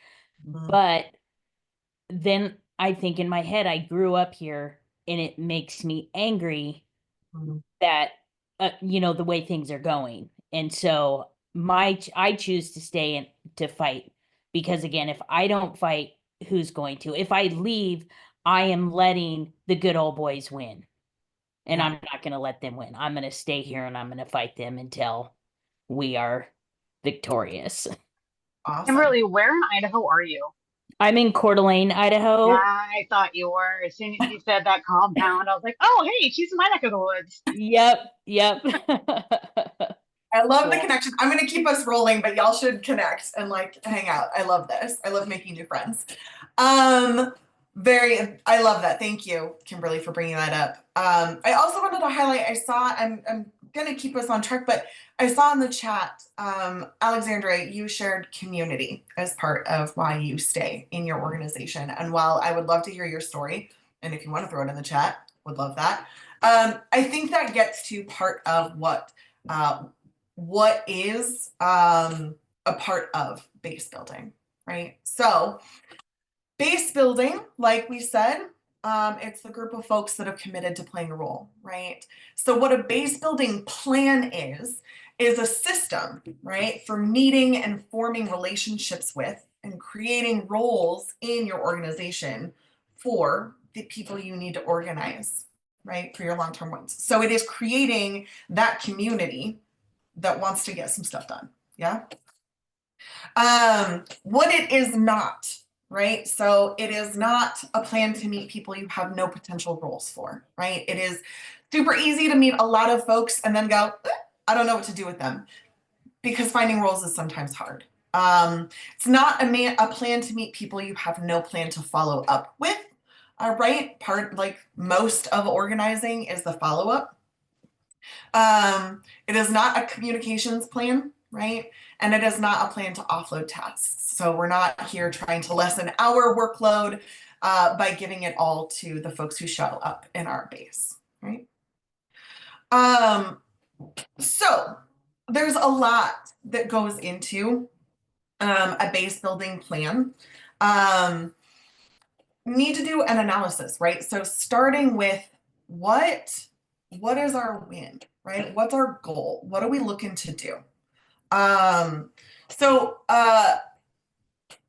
But then I think in my head, I grew up here and it makes me angry that, the way things are going. And so I choose to stay and to fight because again, if I don't fight, who's going to? If I leave, I am letting the good old boys win. And I'm not going to let them win. I'm going to stay here and I'm going to fight them until we are victorious.
Awesome.
Kimberly, where in Idaho are you?
I'm in Coeur d'Alene, Idaho.
Yeah, I thought you were. As soon as you said that compound, I was like, oh, hey, she's in my neck of the woods.
Yep.
I love the connection. I'm going to keep us rolling, but y'all should connect and like hang out. I love this. I love making new friends. I love that. Thank you, Kimberly, for bringing that up. I also wanted to highlight, I'm going to keep us on track, but I saw in the chat, Alexandra, you shared community as part of why you stay in your organization. And while I would love to hear your story, and if you want to throw it in the chat, would love that. I think that gets to part of what is a part of base building, right? So base building, like we said, it's the group of folks that have committed to playing a role, right? So what a base building plan is a system, right, for meeting and forming relationships with and creating roles in your organization for the people you need to organize, right, for your long-term ones. So it is creating that community that wants to get some stuff done. Yeah. What it is not, right? So it is not a plan to meet people you have no potential roles for, right? It is super easy to meet a lot of folks and then go, I don't know what to do with them, because finding roles is sometimes hard. It's not a plan to meet people you have no plan to follow up with. Right? Like most of organizing is the follow-up. It is not a communications plan, right? And it is not a plan to offload tasks. So we're not here trying to lessen our workload by giving it all to the folks who show up in our base, right? So there's a lot that goes into a base building plan. Need to do an analysis, right? So starting with what is our win, right? What's our goal? What are we looking to do?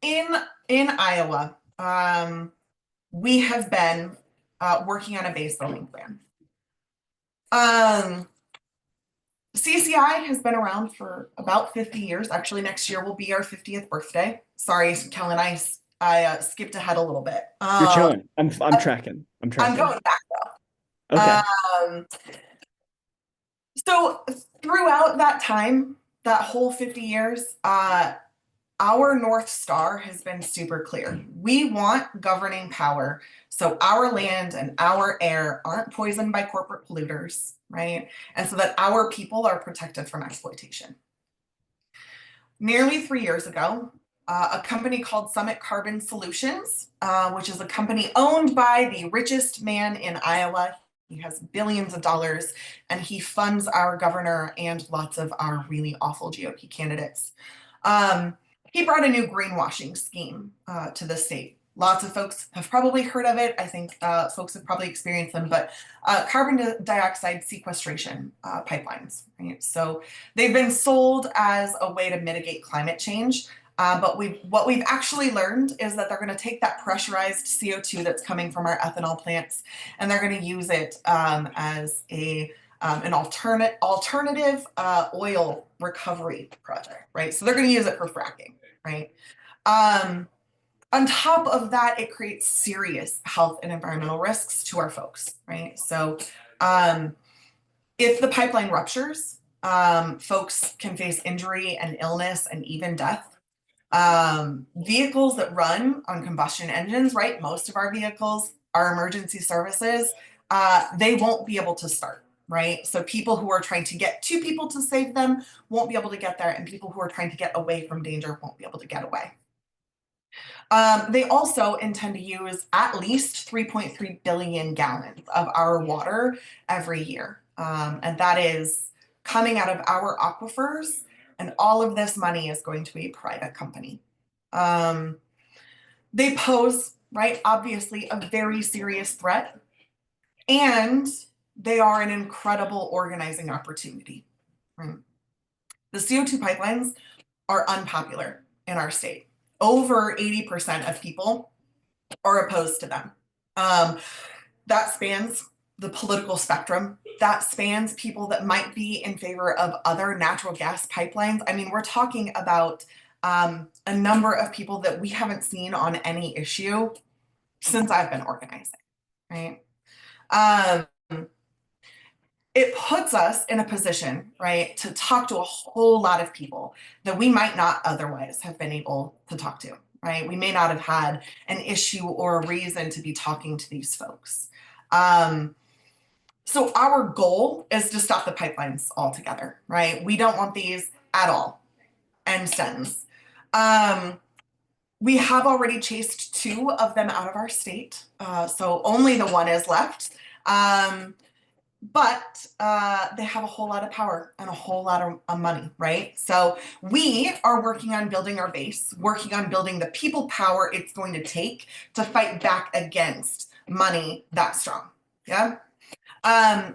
In Iowa, we have been working on a base building plan. CCI has been around for about 50 years. Actually, next year will be our 50th birthday. Sorry, Kellon, I skipped ahead a little bit.
You're chilling. I'm tracking. I'm
going back though.
Okay.
So throughout that time, that whole 50 years, our North Star has been super clear. We want governing power so our land and our air aren't poisoned by corporate polluters, right? And so that our people are protected from exploitation. Nearly 3 years ago, a company called Summit Carbon Solutions, which is a company owned by the richest man in Iowa. He has billions of dollars and he funds our governor and lots of our really awful GOP candidates. He brought a new greenwashing scheme to the state. Lots of folks have probably heard of it. I think folks have probably experienced them, but carbon dioxide sequestration pipelines, right? So they've been sold as a way to mitigate climate change. But what we've actually learned is that they're going to take that pressurized CO2 that's coming from our ethanol plants, and they're going to use it as an alternative oil recovery project, right? So they're going to use it for fracking, right? On top of that, it creates serious health and environmental risks to our folks, right? So If the pipeline ruptures, folks can face injury and illness and even death. Vehicles that run on combustion engines, right? Most of our vehicles are emergency services. They won't be able to start, right? So people who are trying to get to people to save them won't be able to get there, and people who are trying to get away from danger won't be able to get away. They also intend to use at least 3.3 billion gallons of our water every year. And that is coming out of our aquifers, and all of this money is going to a private company. They pose, right, obviously a very serious threat, and they are an incredible organizing opportunity. Right? The CO2 pipelines are unpopular in our state. Over 80% of people are opposed to them. That spans the political spectrum. That spans people that might be in favor of other natural gas pipelines. I mean, we're talking about a number of people that we haven't seen on any issue since I've been organizing, right? It puts us in a position, right, to talk to a whole lot of people that we might not otherwise have been able to talk to, right? We may not have had an issue or a reason to be talking to these folks. So our goal is to stop the pipelines altogether, right? We don't want these at all. End sentence. We have already chased 2 of them out of our state, so only the one is left. But they have a whole lot of power and a whole lot of money, right? So we are working on building our base, working on building the people power it's going to take to fight back against money that strong, yeah?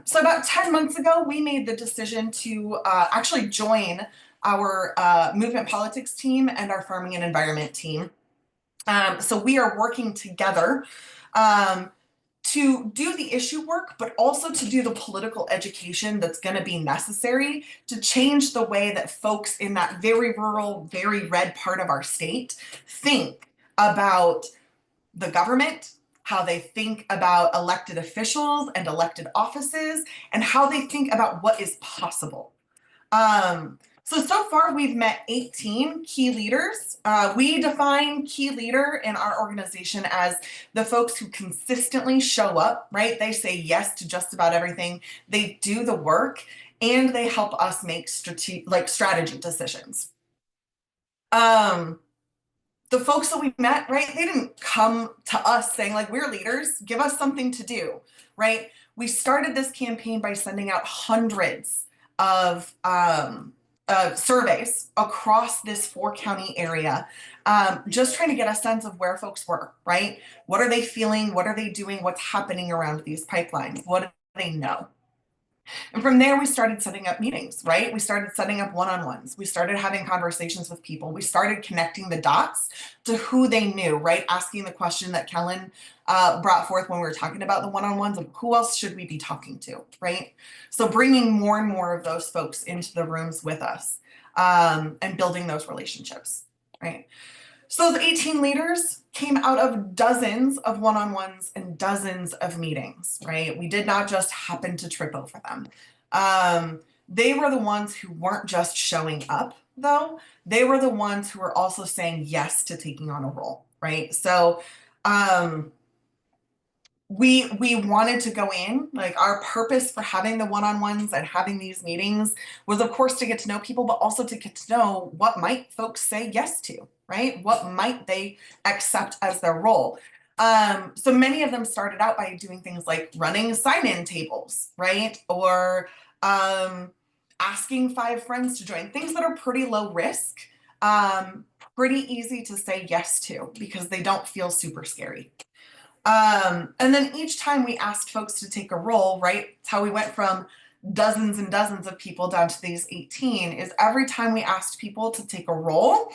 So about 10 months ago, we made the decision to actually join our movement politics team and our farming and environment team. So we are working together to do the issue work, but also to do the political education that's going to be necessary to change the way that folks in that very rural, very red part of our state think about the government, how they think about elected officials and elected offices, and how they think about what is possible. So far we've met 18 key leaders. We define key leader in our organization as the folks who consistently show up, right? They say yes to just about everything. They do the work, and they help us make strategy decisions. The folks that we met, right, they didn't come to us saying like, we're leaders, give us something to do, right? We started this campaign by sending out hundreds of surveys across this 4-county area, just trying to get a sense of where folks were, right? What are they feeling? What are they doing? What's happening around these pipelines? What do they know? And from there, we started setting up meetings, right? We started setting up one-on-ones. We started having conversations with people. We started connecting the dots to who they knew, right? Asking the question that Kellon brought forth when we were talking about the one-on-ones of who else should we be talking to, right? So bringing more and more of those folks into the rooms with us and building those relationships, right? So the 18 leaders came out of dozens of one-on-ones and dozens of meetings, right? We did not just happen to trip over them. They were the ones who weren't just showing up, though. They were the ones who were also saying yes to taking on a role, right? So we wanted to go in, like our purpose for having the one-on-ones and having these meetings was, of course, to get to know people, but also to get to know what might folks say yes to, right? What might they accept as their role? So many of them started out by doing things like running sign-in tables, right? Or asking 5 friends to join, things that are pretty low risk, pretty easy to say yes to because they don't feel super scary. And then each time we asked folks to take a role, right? It's how we went from dozens and dozens of people down to these 18 is every time we asked people to take a role,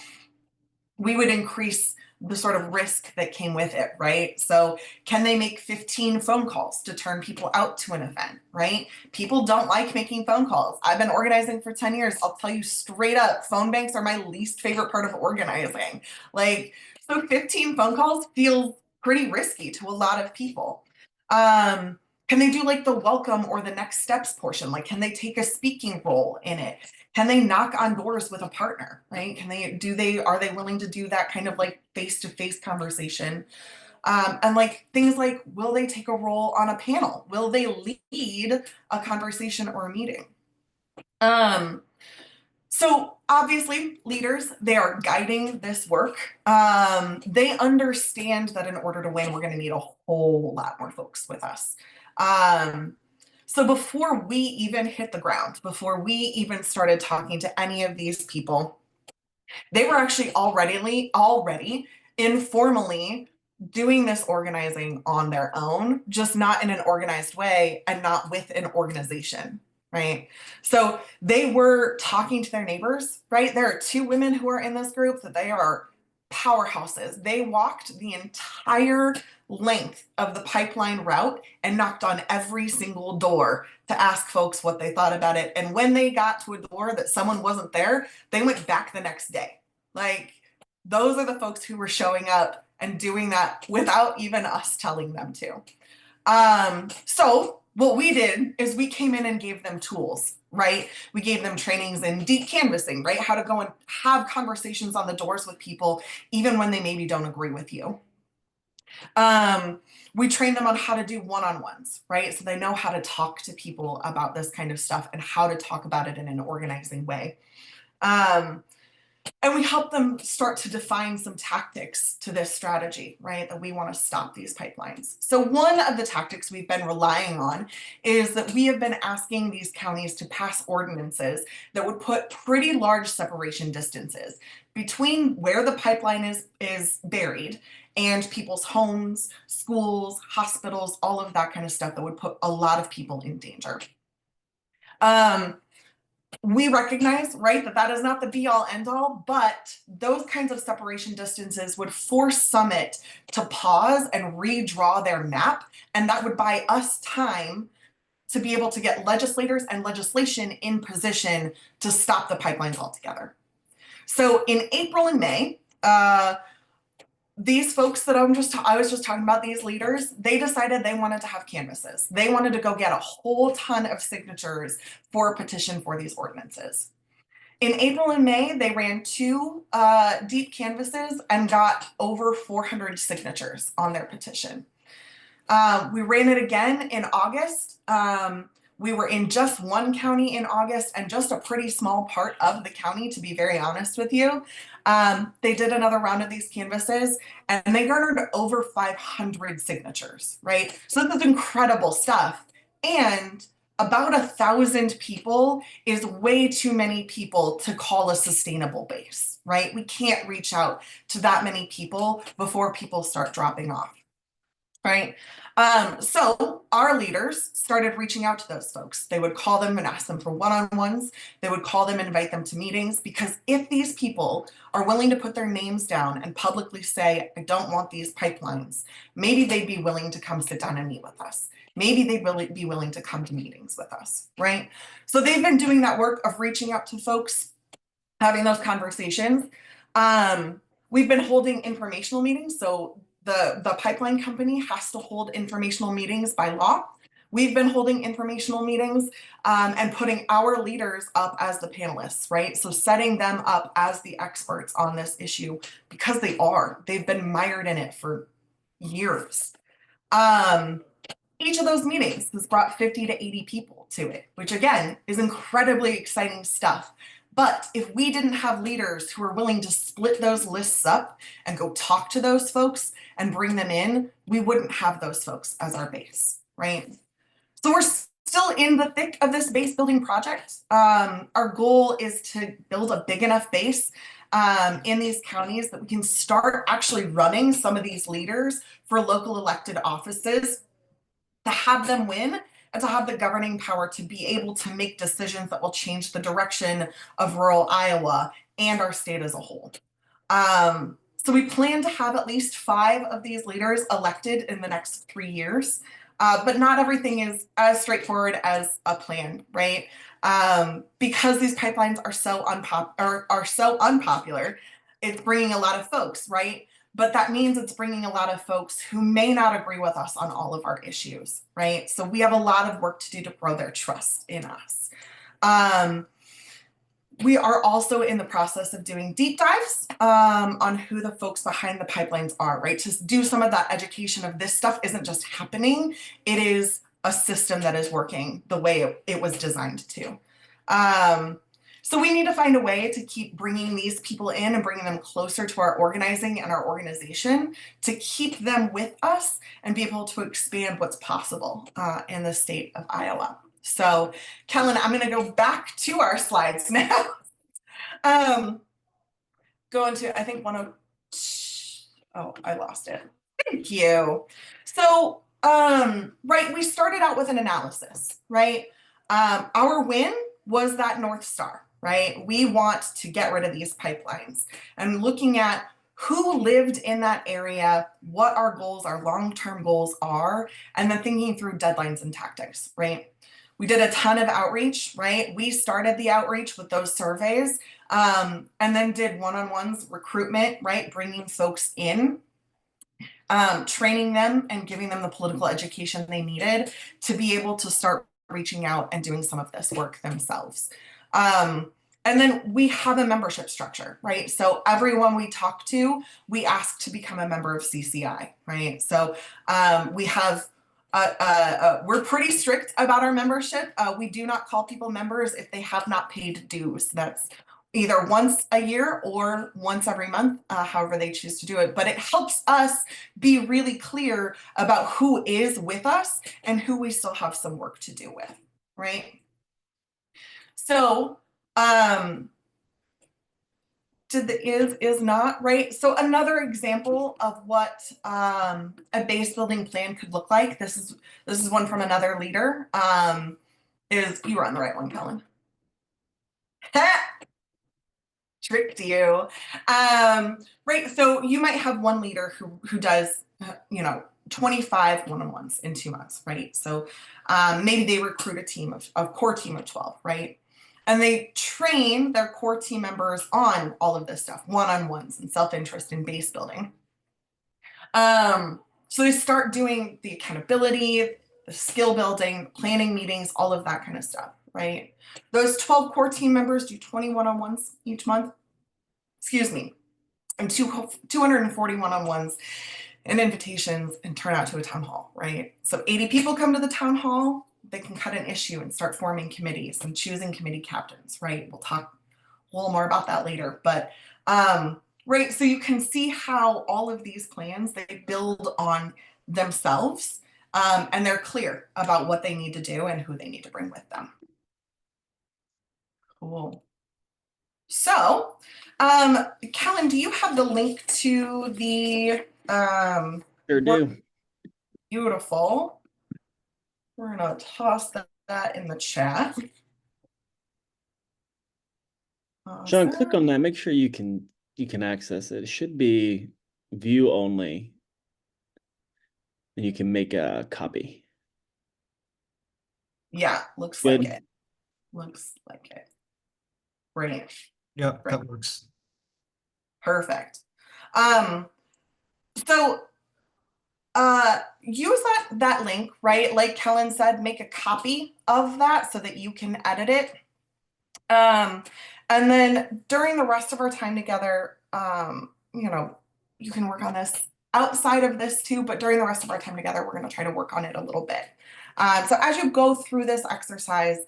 we would increase the sort of risk that came with it, right? So can they make 15 phone calls to turn people out to an event, right? People don't like making phone calls. I've been organizing for 10 years. I'll tell you straight up, phone banks are my least favorite part of organizing. Like, so 15 phone calls feels pretty risky to a lot of people. Can they do like the welcome or the next steps portion? Like, can they take a speaking role in it? Can they knock on doors with a partner, right? Are they willing to do that kind of like face-to-face conversation? And like things like, will they take a role on a panel? Will they lead a conversation or a meeting? So obviously leaders, they are guiding this work. They understand that in order to win, we're going to need a whole lot more folks with us. So before we even hit the ground, before we even started talking to any of these people, they were actually already informally doing this organizing on their own, just not in an organized way and not with an organization, right? So they were talking to their neighbors, right? There are 2 women who are in this group that they are powerhouses. They walked the entire length of the pipeline route and knocked on every single door to ask folks what they thought about it. And when they got to a door that someone wasn't there, they went back the next day. Like, those are the folks who were showing up and doing that without even us telling them to. So what we did is we came in and gave them tools, right? We gave them trainings in deep canvassing, right? How to go and have conversations on the doors with people, even when they maybe don't agree with you. We train them on how to do one-on-ones, right? So they know how to talk to people about this kind of stuff and how to talk about it in an organizing way. And we help them start to define some tactics to this strategy, right? That we want to stop these pipelines. So one of the tactics we've been relying on is that we have been asking these counties to pass ordinances that would put pretty large separation distances between where the pipeline is buried and people's homes, schools, hospitals, all of that kind of stuff that would put a lot of people in danger. We recognize, right, that is not the be all end all, but those kinds of separation distances would force Summit to pause and redraw their map. And that would buy us time to be able to get legislators and legislation in position to stop the pipelines altogether. So in April and May, these folks that I was just talking about, these leaders, they decided they wanted to have canvases. They wanted to go get a whole ton of signatures for a petition for these ordinances. In April and May, they ran 2 deep canvases and got over 400 signatures on their petition. We ran it again in August. We were in just 1 county in August and just a pretty small part of the county, to be very honest with you. They did another round of these canvases and they garnered over 500 signatures, right? So this is incredible stuff. And about 1,000 people is way too many people to call a sustainable base, right? We can't reach out to that many people before people start dropping off, right? So our leaders started reaching out to those folks. They would call them and ask them for one-on-ones. They would call them and invite them to meetings, because if these people are willing to put their names down and publicly say, I don't want these pipelines, maybe they'd be willing to come sit down and meet with us. Maybe they'd really be willing to come to meetings with us, right? So they've been doing that work of reaching out to folks, having those conversations. We've been holding informational meetings. So the pipeline company has to hold informational meetings by law. We've been holding informational meetings and putting our leaders up as the panelists, right? So setting them up as the experts on this issue, because they've been mired in it for years. Each of those meetings has brought 50 to 80 people to it, which again is incredibly exciting stuff. But if we didn't have leaders who are willing to split those lists up and go talk to those folks and bring them in, we wouldn't have those folks as our base, right? So we're still in the thick of this base building project. Our goal is to build a big enough base in these counties that we can start actually running some of these leaders for local elected offices, to have them win and to have the governing power to be able to make decisions that will change the direction of rural Iowa and our state as a whole. So we plan to have at least 5 of these leaders elected in the next 3 years, but not everything is as straightforward as a plan, right? Because these pipelines are so unpopular, it's bringing a lot of folks, right? but that means it's bringing a lot of folks who may not agree with us on all of our issues, right? So we have a lot of work to do to grow their trust in us. We are also in the process of doing deep dives on who the folks behind the pipelines are, right? To do some of that education of this stuff isn't just happening, it is a system that is working the way it was designed to. So we need to find a way to keep bringing these people in and bringing them closer to our organizing and our organization to keep them with us and be able to expand what's possible in the state of Iowa. So, Kellon, I'm going to go back to our slides now. Going to, I think, oh, I lost it. Thank you. So, right, we started out with an analysis, right? Our win was that North Star, right? We want to get rid of these pipelines and looking at who lived in that area, what our goals, our long-term goals are, and then thinking through deadlines and tactics, right? We did a ton of outreach, right? We started the outreach with those surveys and then did one-on-ones recruitment, right? Bringing folks in, training them and giving them the political education they needed to be able to start reaching out and doing some of this work themselves. And then we have a membership structure, right? So everyone we talk to, we ask to become a member of CCI, right? So we have we're pretty strict about our membership. We do not call people members if they have not paid dues. That's either once a year or once every month, however they choose to do it. But it helps us be really clear about who is with us and who we still have some work to do with, right? So, did the is not, right? So another example of what a base building plan could look like, this is one from another leader, is, you were on the right one, Kellon. Tricked you. Right, so you might have one leader who does, 25 one-on-ones in 2 months, right? So maybe they recruit a core team of 12, right? And they train their core team members on all of this stuff, one-on-ones and self-interest in base building. So they start doing the accountability, the skill building, planning meetings, all of that kind of stuff, right? Those 12 core team members do 20 one-on-ones each month. Excuse me, and 240 one-on-ones and invitations and turn out to a town hall, right? So 80 people come to the town hall, they can cut an issue and start forming committees and choosing committee captains, right? We'll talk a little more about that later, but right, so you can see how all of these plans, they build on themselves and they're clear about what they need to do and who they need to bring with them. Cool. So, Kellon, do you have the link to the
Sure do.
Beautiful. We're gonna toss that in the chat.
Sean, click on that. Make sure you can access it. It should be view only, and you can make a copy.
Yeah, looks
Good.
like it. Looks like it. Great.
Yep,
Great.
that works.
Perfect. So use that link, right? Like Kellon said, make a copy of that so that you can edit it. And then during the rest of our time together, you can work on this outside of this too, but during the rest of our time together, we're going to try to work on it a little bit. So as you go through this exercise,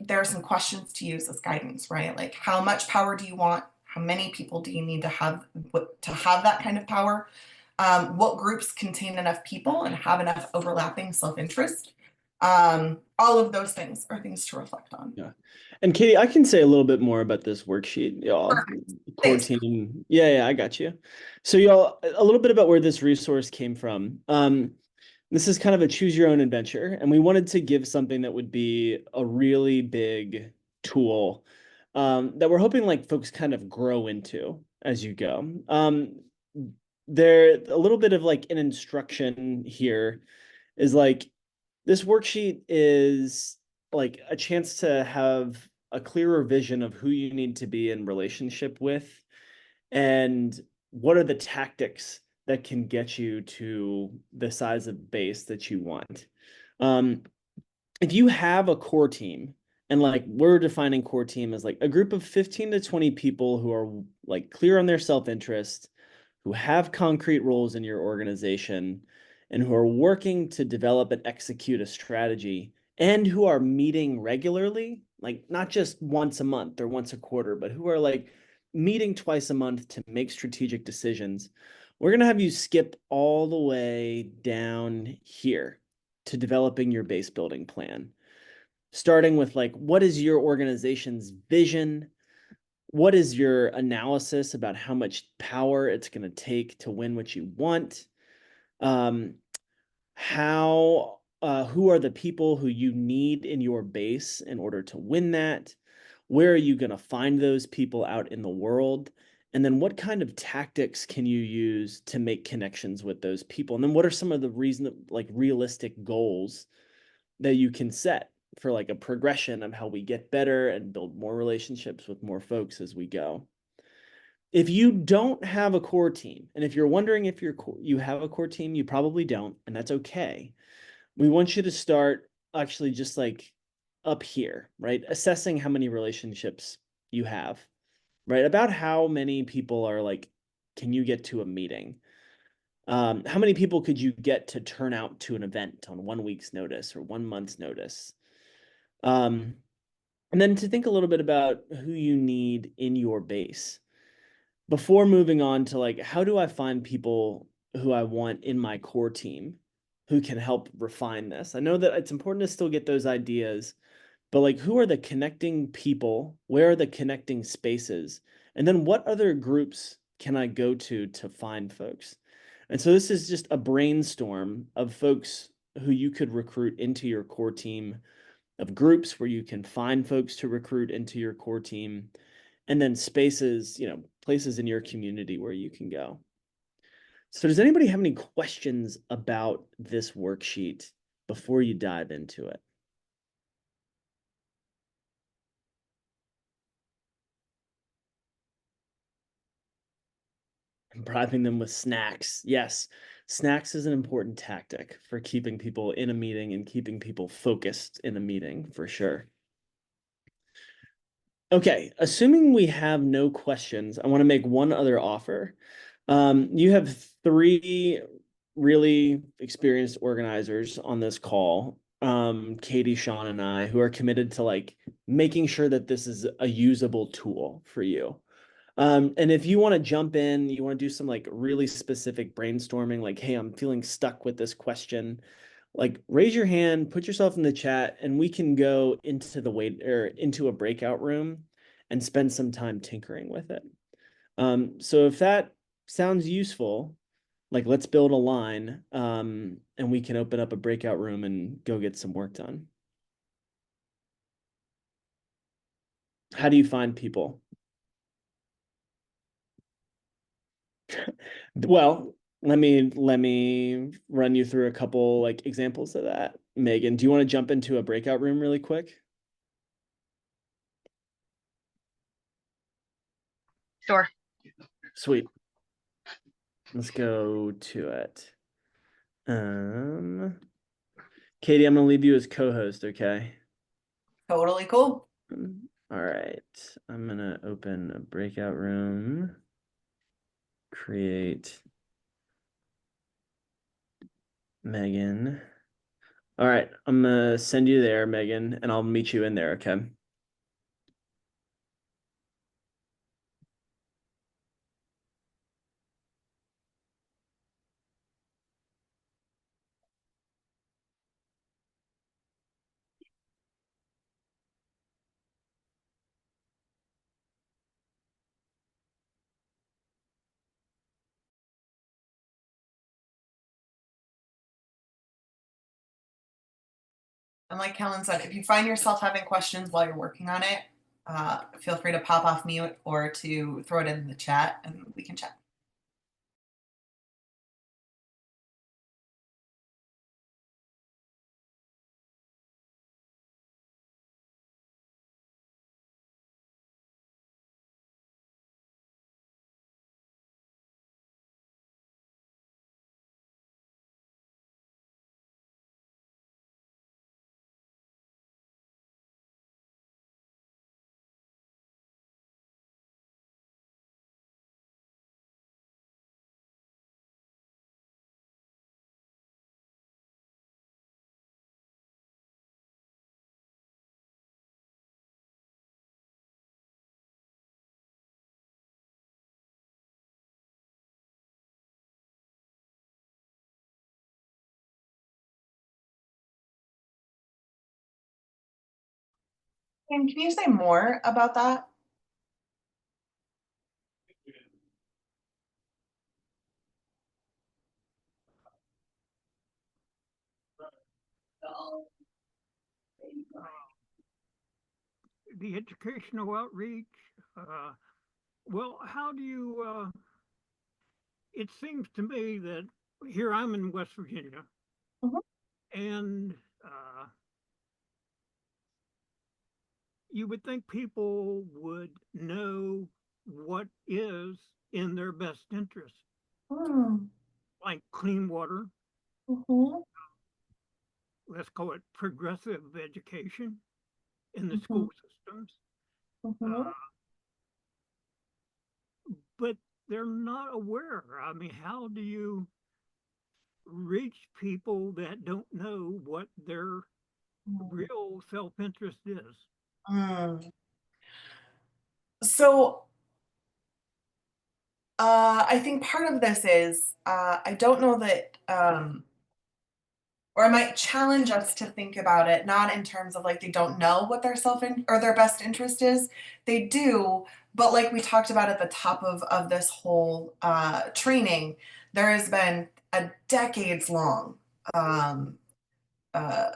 there are some questions to use as guidance, right? Like, how much power do you want? How many people do you need to have that kind of power? What groups contain enough people and have enough overlapping self-interest? All of those things are things to reflect on.
Yeah. And Katie, I can say a little bit more about this worksheet, y'all. Core team. Yeah, I got you. So y'all, a little bit about where this resource came from. This is kind of a choose your own adventure, and we wanted to give something that would be a really big tool that we're hoping like folks kind of grow into as you go. There, a little bit of like an instruction here is like, this worksheet is like a chance to have a clearer vision of who you need to be in relationship with and what are the tactics that can get you to the size of base that you want. If you have a core team, and like we're defining core team as like a group of 15 to 20 people who are like clear on their self-interest, who have concrete roles in your organization, and who are working to develop and execute a strategy, and who are meeting regularly, like not just once a month or once a quarter, but who are like meeting twice a month to make strategic decisions, we're going to have you skip all the way down here to developing your base building plan. Starting with like, what is your organization's vision? What is your analysis about how much power it's going to take to win what you want? Who are the people who you need in your base in order to win that? Where are you going to find those people out in the world? And then what kind of tactics can you use to make connections with those people? And then what are some of the realistic goals that you can set for like a progression of how we get better and build more relationships with more folks as we go? If you don't have a core team, and if you're wondering if you have a core team, you probably don't, and that's okay. We want you to start actually just like up here, right? Assessing how many relationships you have, right? About how many people are like, can you get to a meeting? How many people could you get to turn out to an event on 1 week's notice or 1 month's notice? And then to think a little bit about who you need in your base before moving on to like, how do I find people who I want in my core team who can help refine this? I know that it's important to still get those ideas, but like, who are the connecting people? Where are the connecting spaces? And then what other groups can I go to find folks? And so this is just a brainstorm of folks who you could recruit into your core team, of groups where you can find folks to recruit into your core team, and then spaces, places in your community where you can go. So does anybody have any questions about this worksheet before you dive into it? Bribing them with snacks. Yes, snacks is an important tactic for keeping people in a meeting and keeping people focused in a meeting for sure. Okay, assuming we have no questions, I want to make one other offer. You have 3 really experienced organizers on this call, Katie, Sean, and I, who are committed to like making sure that this is a usable tool for you. And if you want to jump in, you want to do some like really specific brainstorming, like, hey, I'm feeling stuck with this question, like raise your hand, put yourself in the chat, and we can go into into a breakout room and spend some time tinkering with it. So if that sounds useful, like let's build a line, and we can open up a breakout room and go get some work done. How do you find people? Well, let me run you through a couple like examples of that. Megan, do you want to jump into a breakout room really quick?
Sure.
Sweet. Let's go to it. Katie, I'm gonna leave you as co-host, okay?
Totally cool.
All right. I'm gonna open a breakout room. Create Megan. All right, I'm gonna send you there, Megan, and I'll meet you in there, okay?
And like Kellon said, if you find yourself having questions while you're working on it, feel free to pop off mute or to throw it in the chat and we can chat. And can you say more about that?
The educational outreach, well, how do you, it seems to me that here I'm in West Virginia,
Mhm.
and you would think people would know what is in their best interest, like clean water,
Mhm.
let's call it progressive education in the
Mhm.
school systems,
Mhm.
but they're not aware. I mean, how do you reach people that don't know what their real self-interest is?
Mm. So I think part of this is I don't know that or I might challenge us to think about it not in terms of like they don't know what their or their best interest is. They do, but like we talked about at the top of this whole training, there has been a decades long um, uh,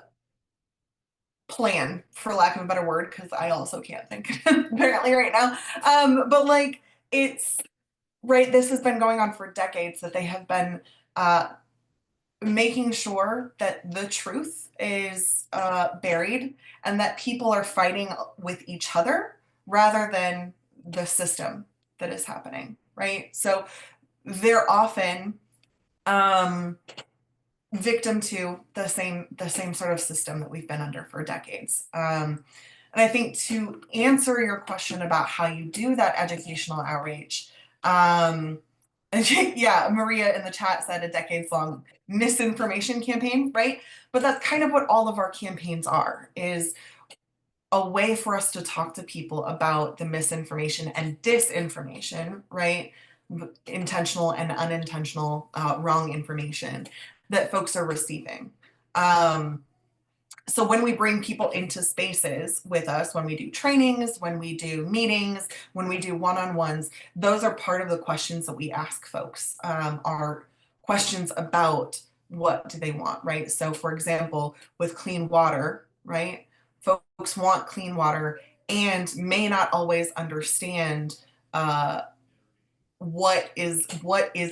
plan, for lack of a better word, because I also can't think apparently right now. But like it's right, this has been going on for decades that they have been uh, making sure that the truth is buried and that people are fighting with each other rather than the system that is happening, right? So they're often victim to the same sort of system that we've been under for decades. And I think to answer your question about how you do that educational outreach, yeah, Maria in the chat said a decades long misinformation campaign, right? But that's kind of what all of our campaigns are, is a way for us to talk to people about the misinformation and disinformation, right? Intentional and unintentional wrong information that folks are receiving. So when we bring people into spaces with us, when we do trainings, when we do meetings, when we do one-on-ones, those are part of the questions that we ask folks, are questions about what do they want, right? So for example, with clean water, right? Folks want clean water and may not always understand what is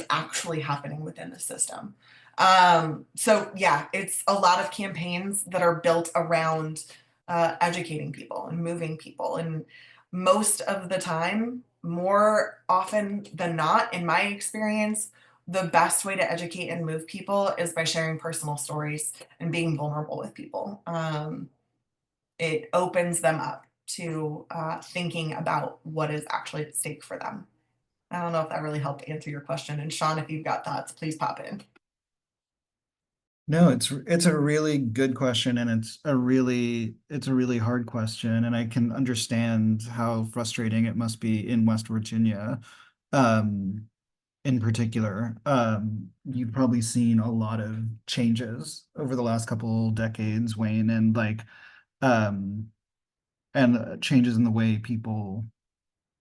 actually happening within the system. So yeah, it's a lot of campaigns that are built around educating people and moving people. And most of the time, more often than not, in my experience, the best way to educate and move people is by sharing personal stories and being vulnerable with people. It opens them up to thinking about what is actually at stake for them. I don't know if that really helped answer your question. And Sean, if you've got thoughts, please pop in.
No, it's a really good question, and it's a really hard question, and I can understand how frustrating it must be in West Virginia, in particular. You've probably seen a lot of changes over the last couple decades, Wayne, and like changes in the way people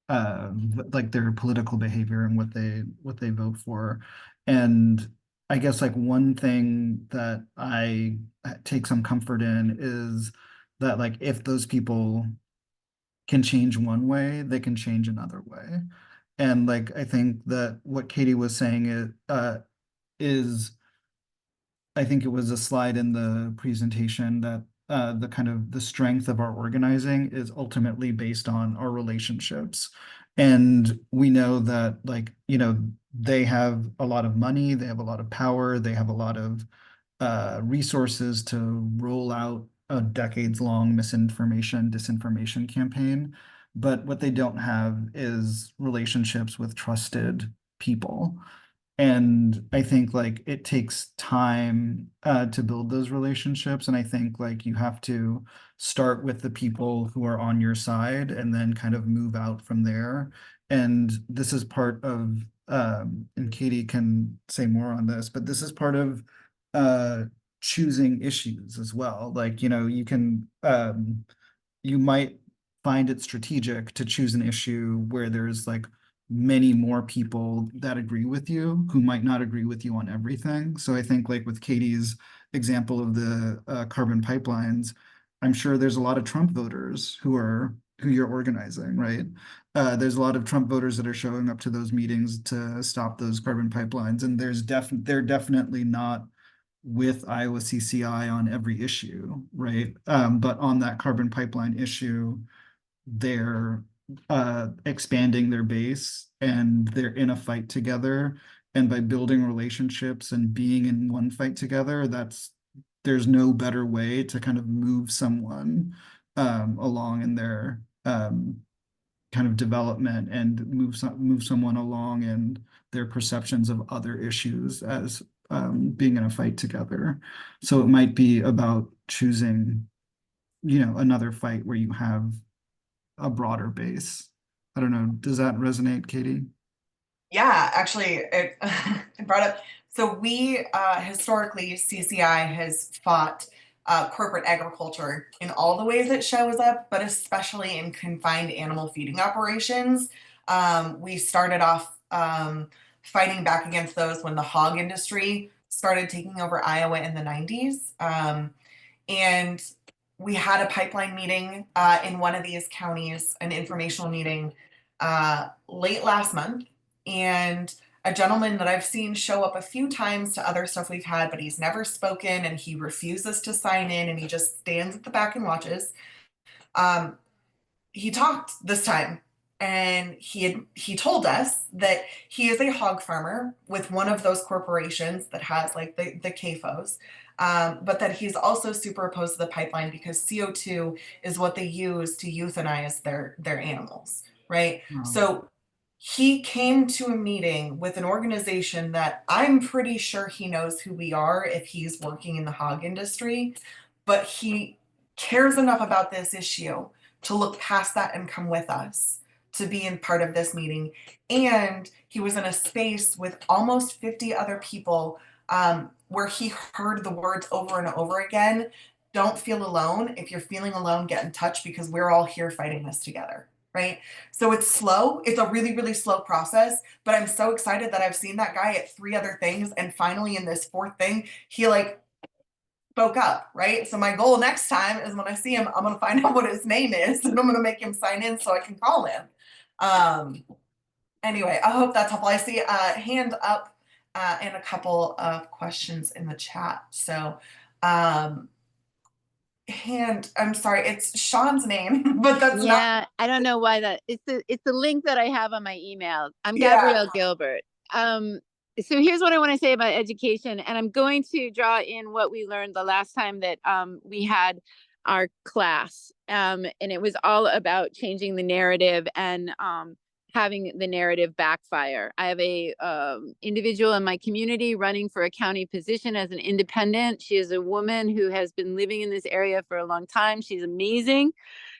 like their political behavior and what they vote for. And I guess like one thing that I take some comfort in is that like if those people can change one way, they can change another way. And like I think that what Katie was saying is I think it was a slide in the presentation that the kind of the strength of our organizing is ultimately based on our relationships. And we know that like, you know, they have a lot of money, they have a lot of power, they have a lot of resources to roll out a decades-long misinformation, disinformation campaign. But what they don't have is relationships with trusted people. And I think like it takes time to build those relationships. And I think like you have to start with the people who are on your side and then kind of move out from there. And this is part of, and Katie can say more on this, but this is part of choosing issues as well. Like, you know, you can, you might find it strategic to choose an issue where there's like many more people that agree with you who might not agree with you on everything. So I think like with Katie's example of the carbon pipelines, I'm sure there's a lot of Trump voters who you're organizing, right? There's a lot of Trump voters that are showing up to those meetings to stop those carbon pipelines, and they're definitely not with Iowa CCI on every issue, right? But on that carbon pipeline issue, they're expanding their base and they're in a fight together. And by building relationships and being in one fight together, there's no better way to kind of move someone along in their kind of development and move someone along in their perceptions of other issues as being in a fight together. So it might be about choosing, another fight where you have a broader base. I don't know. Does that resonate, Katie?
Yeah, actually, it, it brought up. So we historically, CCI has fought corporate agriculture in all the ways it shows up, but especially in confined animal feeding operations. We started off fighting back against those when the hog industry started taking over Iowa in the 90s. And we had a pipeline meeting in one of these counties, an informational meeting late last month. And a gentleman that I've seen show up a few times to other stuff we've had, but he's never spoken and he refuses to sign in and he just stands at the back and watches. He talked this time and he told us that he is a hog farmer with one of those corporations that has like the CAFOs. But that he's also super opposed to the pipeline because CO2 is what they use to euthanize their animals, right?
Wow.
So he came to a meeting with an organization that I'm pretty sure he knows who we are if he's working in the hog industry, but he cares enough about this issue to look past that and come with us to be in part of this meeting. And he was in a space with almost 50 other people where he heard the words over and over again. Don't feel alone. If you're feeling alone, get in touch because we're all here fighting this together. Right. So it's slow. It's a really, really slow process, but I'm so excited that I've seen that guy at 3 other things. And finally in this 4th thing, he like spoke up. Right. So my goal next time is when I see him, I'm going to find out what his name is and I'm going to make him sign in so I can call him. Anyway, I hope that's helpful. I see a hand up and a couple of questions in the chat. So, I'm sorry, it's Sean's name, but that's not.
I don't know why it's the link that I have on my email. I'm
Yeah.
Gabrielle Gilbert. So here's what I want to say about education, and I'm going to draw in what we learned the last time that we had our class, and it was all about changing the narrative and having the narrative backfire. I have a individual in my community running for a county position as an independent. She is a woman who has been living in this area for a long time. She's amazing.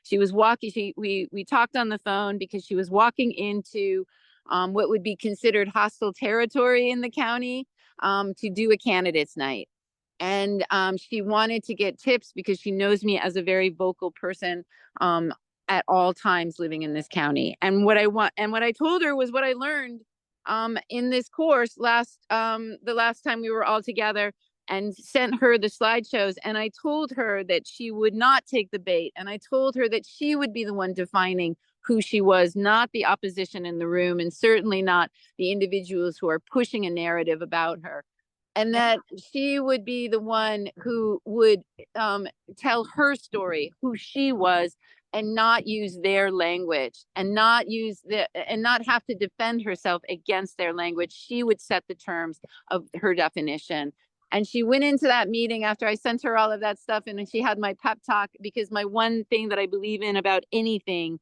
She was walking, we talked on the phone because she was walking into what would be considered hostile territory in the county to do a candidates night. And she wanted to get tips because she knows me as a very vocal person at all times living in this county. And what I told her was what I learned in this course the last time we were all together, and sent her the slideshows. And I told her that she would not take the bait. And I told her that she would be the one defining who she was, not the opposition in the room, and certainly not the individuals who are pushing a narrative about her. And that she would be the one who would tell her story, who she was, and not use their language, and not have to defend herself against their language. She would set the terms of her definition. And she went into that meeting after I sent her all of that stuff, and she had my pep talk, because my one thing that I believe in about anything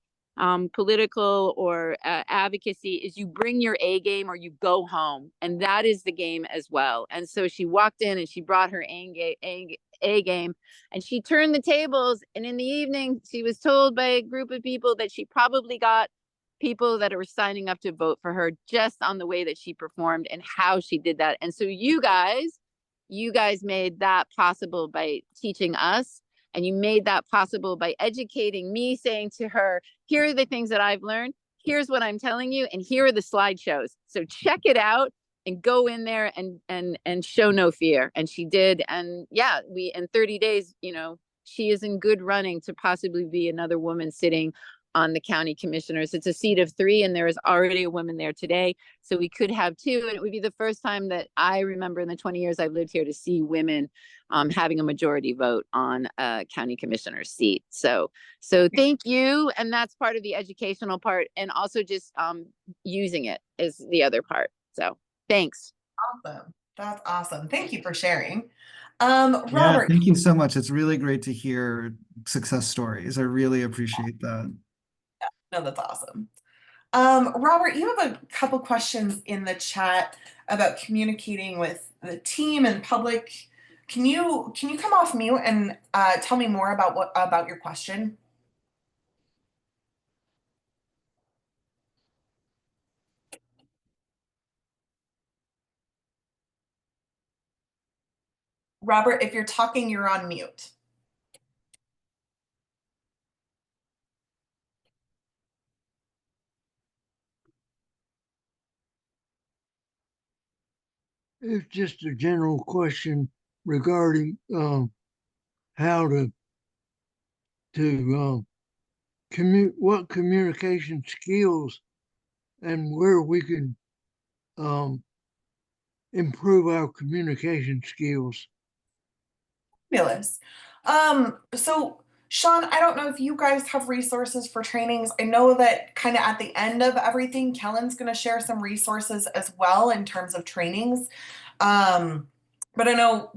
political or advocacy is you bring your A game or you go home, and that is the game as well. And so she walked in and she brought her A game, and she turned the tables. And in the evening, she was told by a group of people that she probably got people that were signing up to vote for her just on the way that she performed and how she did that. And so you guys made that possible by teaching us And you made that possible by educating me, saying to her, here are the things that I've learned. Here's what I'm telling you. And here are the slideshows. So check it out and go in there and show no fear. And she did. And yeah, we, in 30 days, you know, she is in good running to possibly be another woman sitting on the county commissioners. It's a seat of 3, and there is already a woman there today. So we could have 2, and it would be the first time that I remember in the 20 years I've lived here to see women having a majority vote on a county commissioner's seat. So thank you. And that's part of the educational part. And also just using it is the other part. So thanks.
Awesome. That's awesome. Thank you for sharing.
Yeah,
Robert.
thank you so much. It's really great to hear success stories. I really appreciate that.
No, that's awesome. Robert, you have a couple questions in the chat about communicating with the team and public. Can you come off mute and tell me more about your question? Robert, if you're talking, you're on mute.
It's just a general question regarding how to what communication skills and where we can improve our communication skills.
Fabulous. So Sean, I don't know if you guys have resources for trainings. I know that kind of at the end of everything, Kellon's going to share some resources as well in terms of trainings. But I know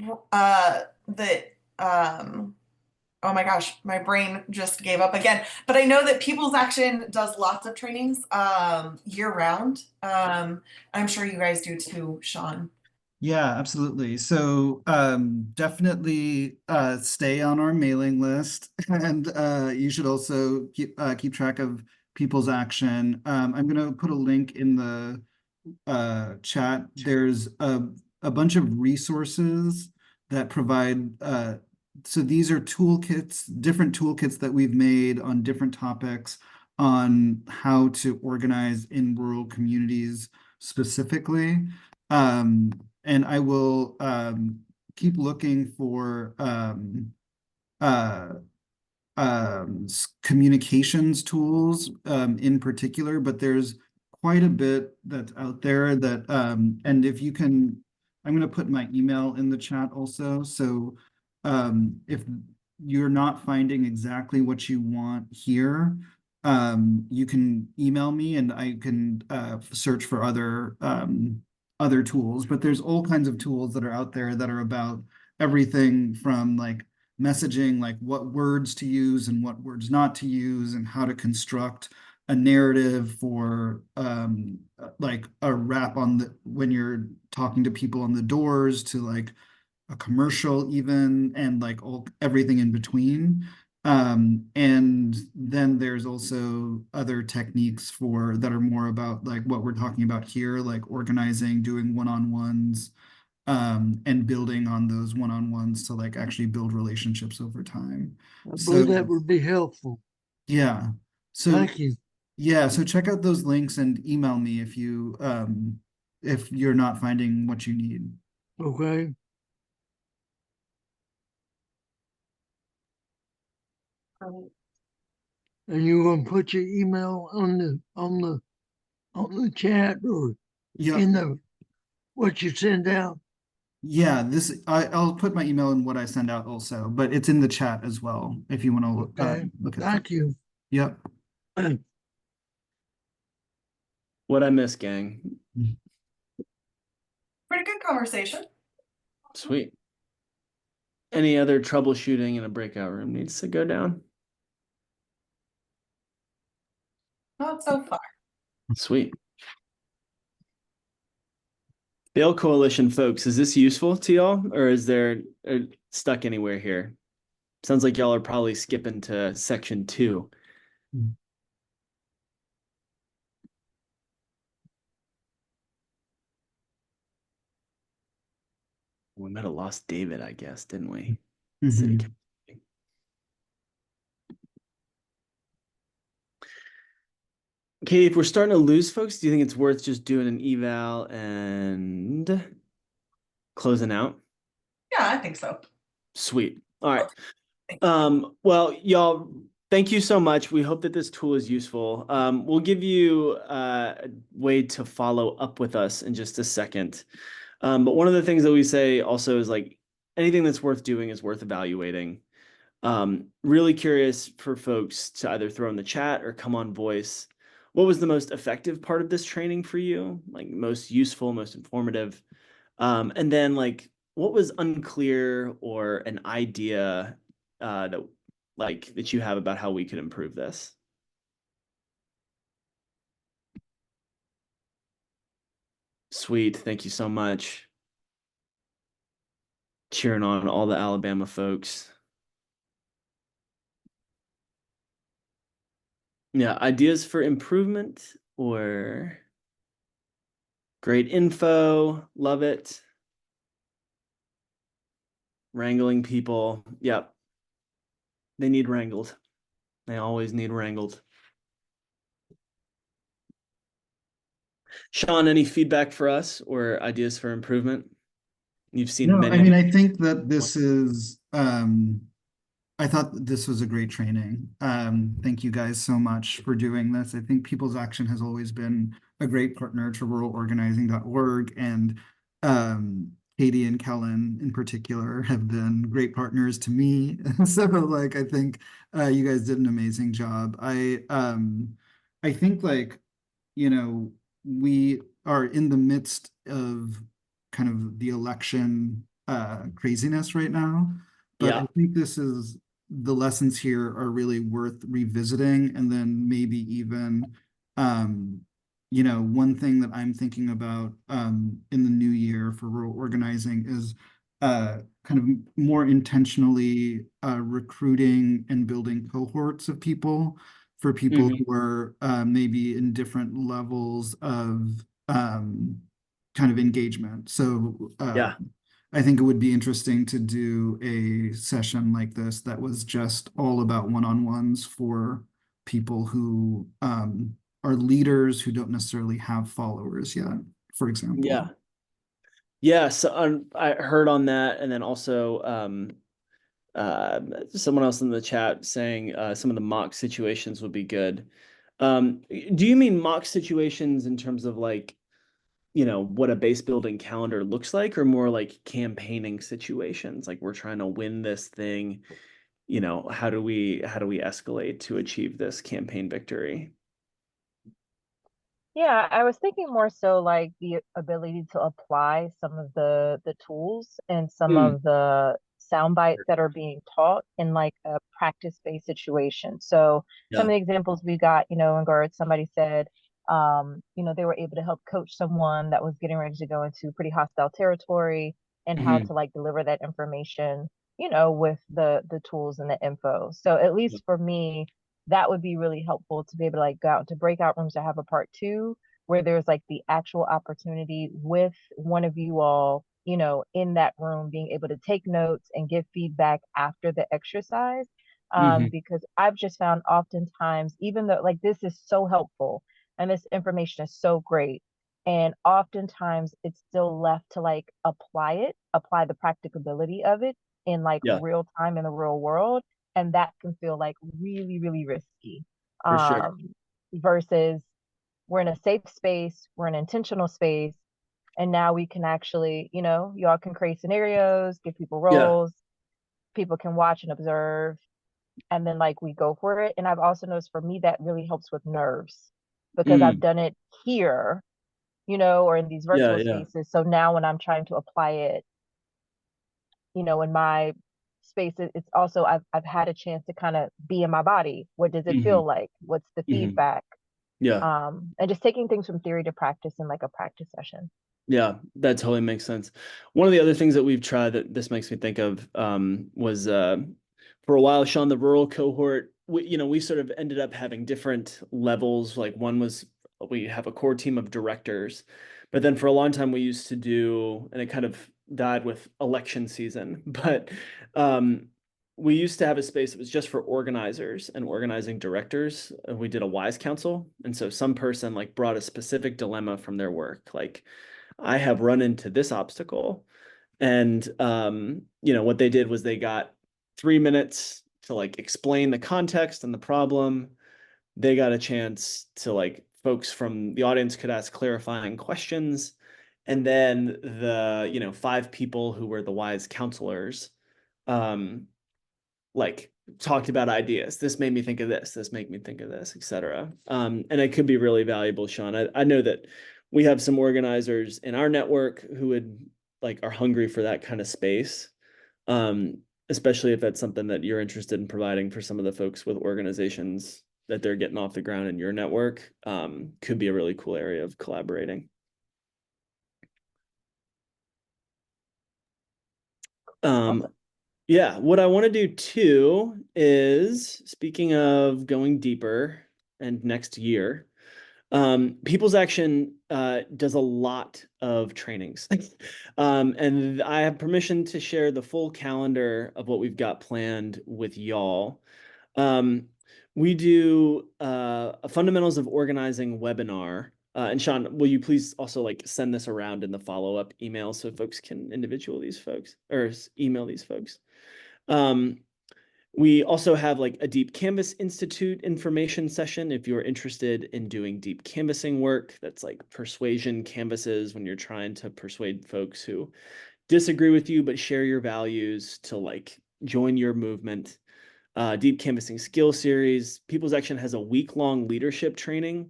that oh my gosh, my brain just gave up again. But I know that People's Action does lots of trainings year round. I'm sure you guys do too, Sean.
Yeah, absolutely. So definitely stay on our mailing list, and you should also keep track of People's Action. I'm going to put a link in the chat. There's a bunch of resources that provide so these are toolkits, different toolkits that we've made on different topics on how to organize in rural communities specifically. And I will keep looking for communications tools in particular, but there's quite a bit that's out there that and if you can, I'm going to put my email in the chat also. So if you're not finding exactly what you want here, you can email me and I can search for other tools. But there's all kinds of tools that are out there that are about everything from like messaging, like what words to use and what words not to use, and how to construct a narrative for like a rap on the when you're talking to people on the doors, to like a commercial even, and like everything in between. And then there's also other techniques for that are more about like what we're talking about here, like organizing, doing one-on-ones, and building on those one-on-ones to like actually build relationships over time.
I
So
believe that would be helpful.
yeah. So
Thank you.
yeah, so check out those links and email me if you're not finding what you need.
Okay. And you're gonna put your email on the chat or
Yeah.
in the what you send out?
Yeah, I'll put my email in what I send out also, but it's in the chat as well if you want to
Okay.
look at
Thank
that.
you.
Yep.
What I miss, gang.
Pretty good conversation.
Sweet. Any other troubleshooting in a breakout room needs to go down?
Not so far.
Sweet. Bail Coalition folks, is this useful to y'all, or is there stuck anywhere here? Sounds like y'all are probably skipping to section 2. We might have lost David, I guess, didn't we? City Council. Katie, if we're starting to lose folks, do you think it's worth just doing an eval and closing out?
Yeah, I think so.
Sweet. All right. Well, y'all, thank you so much. We hope that this tool is useful. We'll give you a way to follow up with us in just a second. But one of the things that we say also is like anything that's worth doing is worth evaluating. Really curious for folks to either throw in the chat or come on voice. What was the most effective part of this training for you? Like most useful, most informative? And then like what was unclear or an idea that you have about how we could improve this? Sweet. Thank you so much. Cheering on all the Alabama folks. Yeah, ideas for improvement or great info. Love it. Wrangling people. Yep. They need wrangled. They always need wrangled. Sean, any feedback for us or ideas for improvement? You've seen
No,
many.
I mean, I think that this is, I thought that this was a great training. Thank you guys so much for doing this. I think People's Action has always been a great partner to ruralorganizing.org, and Patey and Kellon in particular have been great partners to me. So like, I think you guys did an amazing job. I think like, you know, we are in the midst of kind of the election craziness right now. But I think this is the lessons here are really worth revisiting, and then maybe even you know, one thing that I'm thinking about in the new year for rural organizing is kind of more intentionally recruiting and building cohorts of people for people who are maybe in different levels of kind of engagement. So I think it would be interesting to do a session like this that was just all about one-on-ones for people who are leaders who don't necessarily have followers yet, for example.
Yeah. Yeah, so I heard on that, and then also someone else in the chat saying some of the mock situations would be good. Do you mean mock situations in terms of like, you know, what a base building calendar looks like, or more like campaigning situations? Like we're trying to win this thing, you know, how do we escalate to achieve this campaign victory?
Yeah, I was thinking more so like the ability to apply some of the tools and some of the sound bites that are being taught in like a practice-based situation. So some of the examples we got, you know, in guards, somebody said, you know, they were able to help coach someone that was getting ready to go into pretty hostile territory and how to like deliver that information, you know, with the tools and the info. So at least for me, that would be really helpful to be able to like go out to breakout rooms to have a part two where there's like the actual opportunity with one of you all, you know, in that room being able to take notes and give feedback after the exercise. Because I've just found oftentimes, even though like this is so helpful and this information is so great, and oftentimes it's still left to like apply the practicability of it in like real time in the real world, and that can feel like really really risky
For sure.
Versus we're in a safe space, we're in an intentional space, and now we can actually, you know, y'all can create scenarios, give people roles, people can watch and observe, and then like we go for it. And I've also noticed for me that really helps with nerves because I've done it here, you know, or in these virtual spaces. So now when I'm trying to apply it, you know, in my space, it's also I've had a chance to kind of be in my body. What does it feel like? What's the feedback? And just taking things from theory to practice in like a practice session.
Yeah, that totally makes sense. One of the other things that we've tried that this makes me think of was for a while, Sean, the rural cohort, we sort of ended up having different levels. Like one was we have a core team of directors, but then for a long time we used to do, and it kind of died with election season, but we used to have a space that was just for organizers and organizing directors. We did a wise council. And so some person like brought a specific dilemma from their work. Like, I have run into this obstacle. And, what they did was they got 3 minutes to like explain the context and the problem. They got a chance to like folks from the audience could ask clarifying questions. And then the, 5 people who were the wise counselors, like talked about ideas. This made me think of this. This made me think of this, etc. And it could be really valuable, Sean. I know that we have some organizers in our network who would like are hungry for that kind of space, especially if that's something that you're interested in providing for some of the folks with organizations that they're getting off the ground in your network. Could be a really cool area of collaborating. Yeah, what I want to do too is, speaking of going deeper and next year, People's Action does a lot of trainings. And I have permission to share the full calendar of what we've got planned with y'all. We do a Fundamentals of Organizing webinar. And Sean, will you please also like send this around in the follow-up email so folks can email these folks. We also have like a Deep Canvas Institute information session if you're interested in doing deep canvassing work. That's like persuasion canvases when you're trying to persuade folks who disagree with you but share your values to like join your movement. Deep Canvassing Skill Series. People's Action has a week-long leadership training.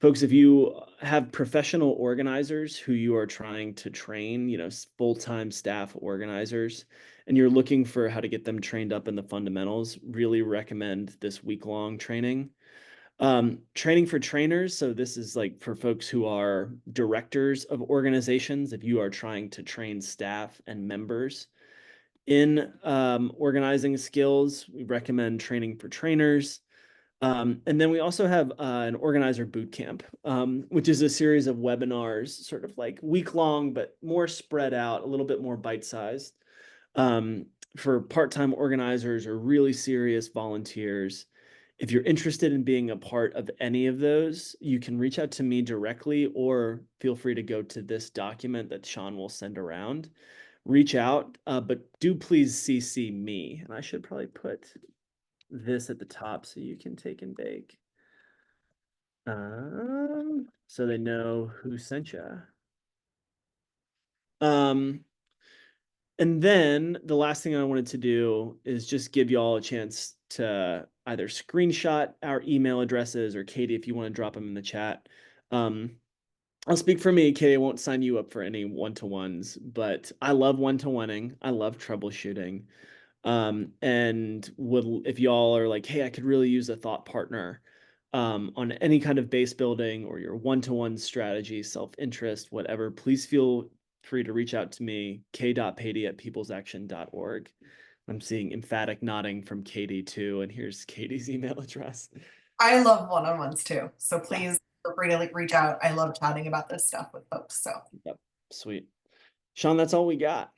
Folks, if you have professional organizers who you are trying to train, full-time staff organizers, and you're looking for how to get them trained up in the fundamentals, really recommend this week-long training. Training for trainers. So this is like for folks who are directors of organizations. If you are trying to train staff and members in organizing skills, we recommend training for trainers. And then we also have an organizer boot camp, which is a series of webinars, sort of like week-long, but more spread out, a little bit more bite-sized, for part-time organizers or really serious volunteers. If you're interested in being a part of any of those, you can reach out to me directly or feel free to go to this document that Sean will send around. Reach out, but do please CC me. And I should probably put this at the top so you can take and bake. So they know who sent you. And then the last thing I wanted to do is just give you all a chance to either screenshot our email addresses, or Katie, if you want to drop them in the chat. I'll speak for me, Katie. I won't sign you up for any one-to-ones, but I love one-to-oneing. I love troubleshooting. And if y'all are like, hey, I could really use a thought partner on any kind of base building or your one-to-one strategy, self-interest, whatever, please feel free to reach out to me, k.patey@peoplesaction.org. I'm seeing emphatic nodding from Katie too, and here's Katie's email address.
I love one-on-ones too, so please feel free to like reach out. I love chatting about this stuff with folks. So
yep, sweet. Sean, that's all we got.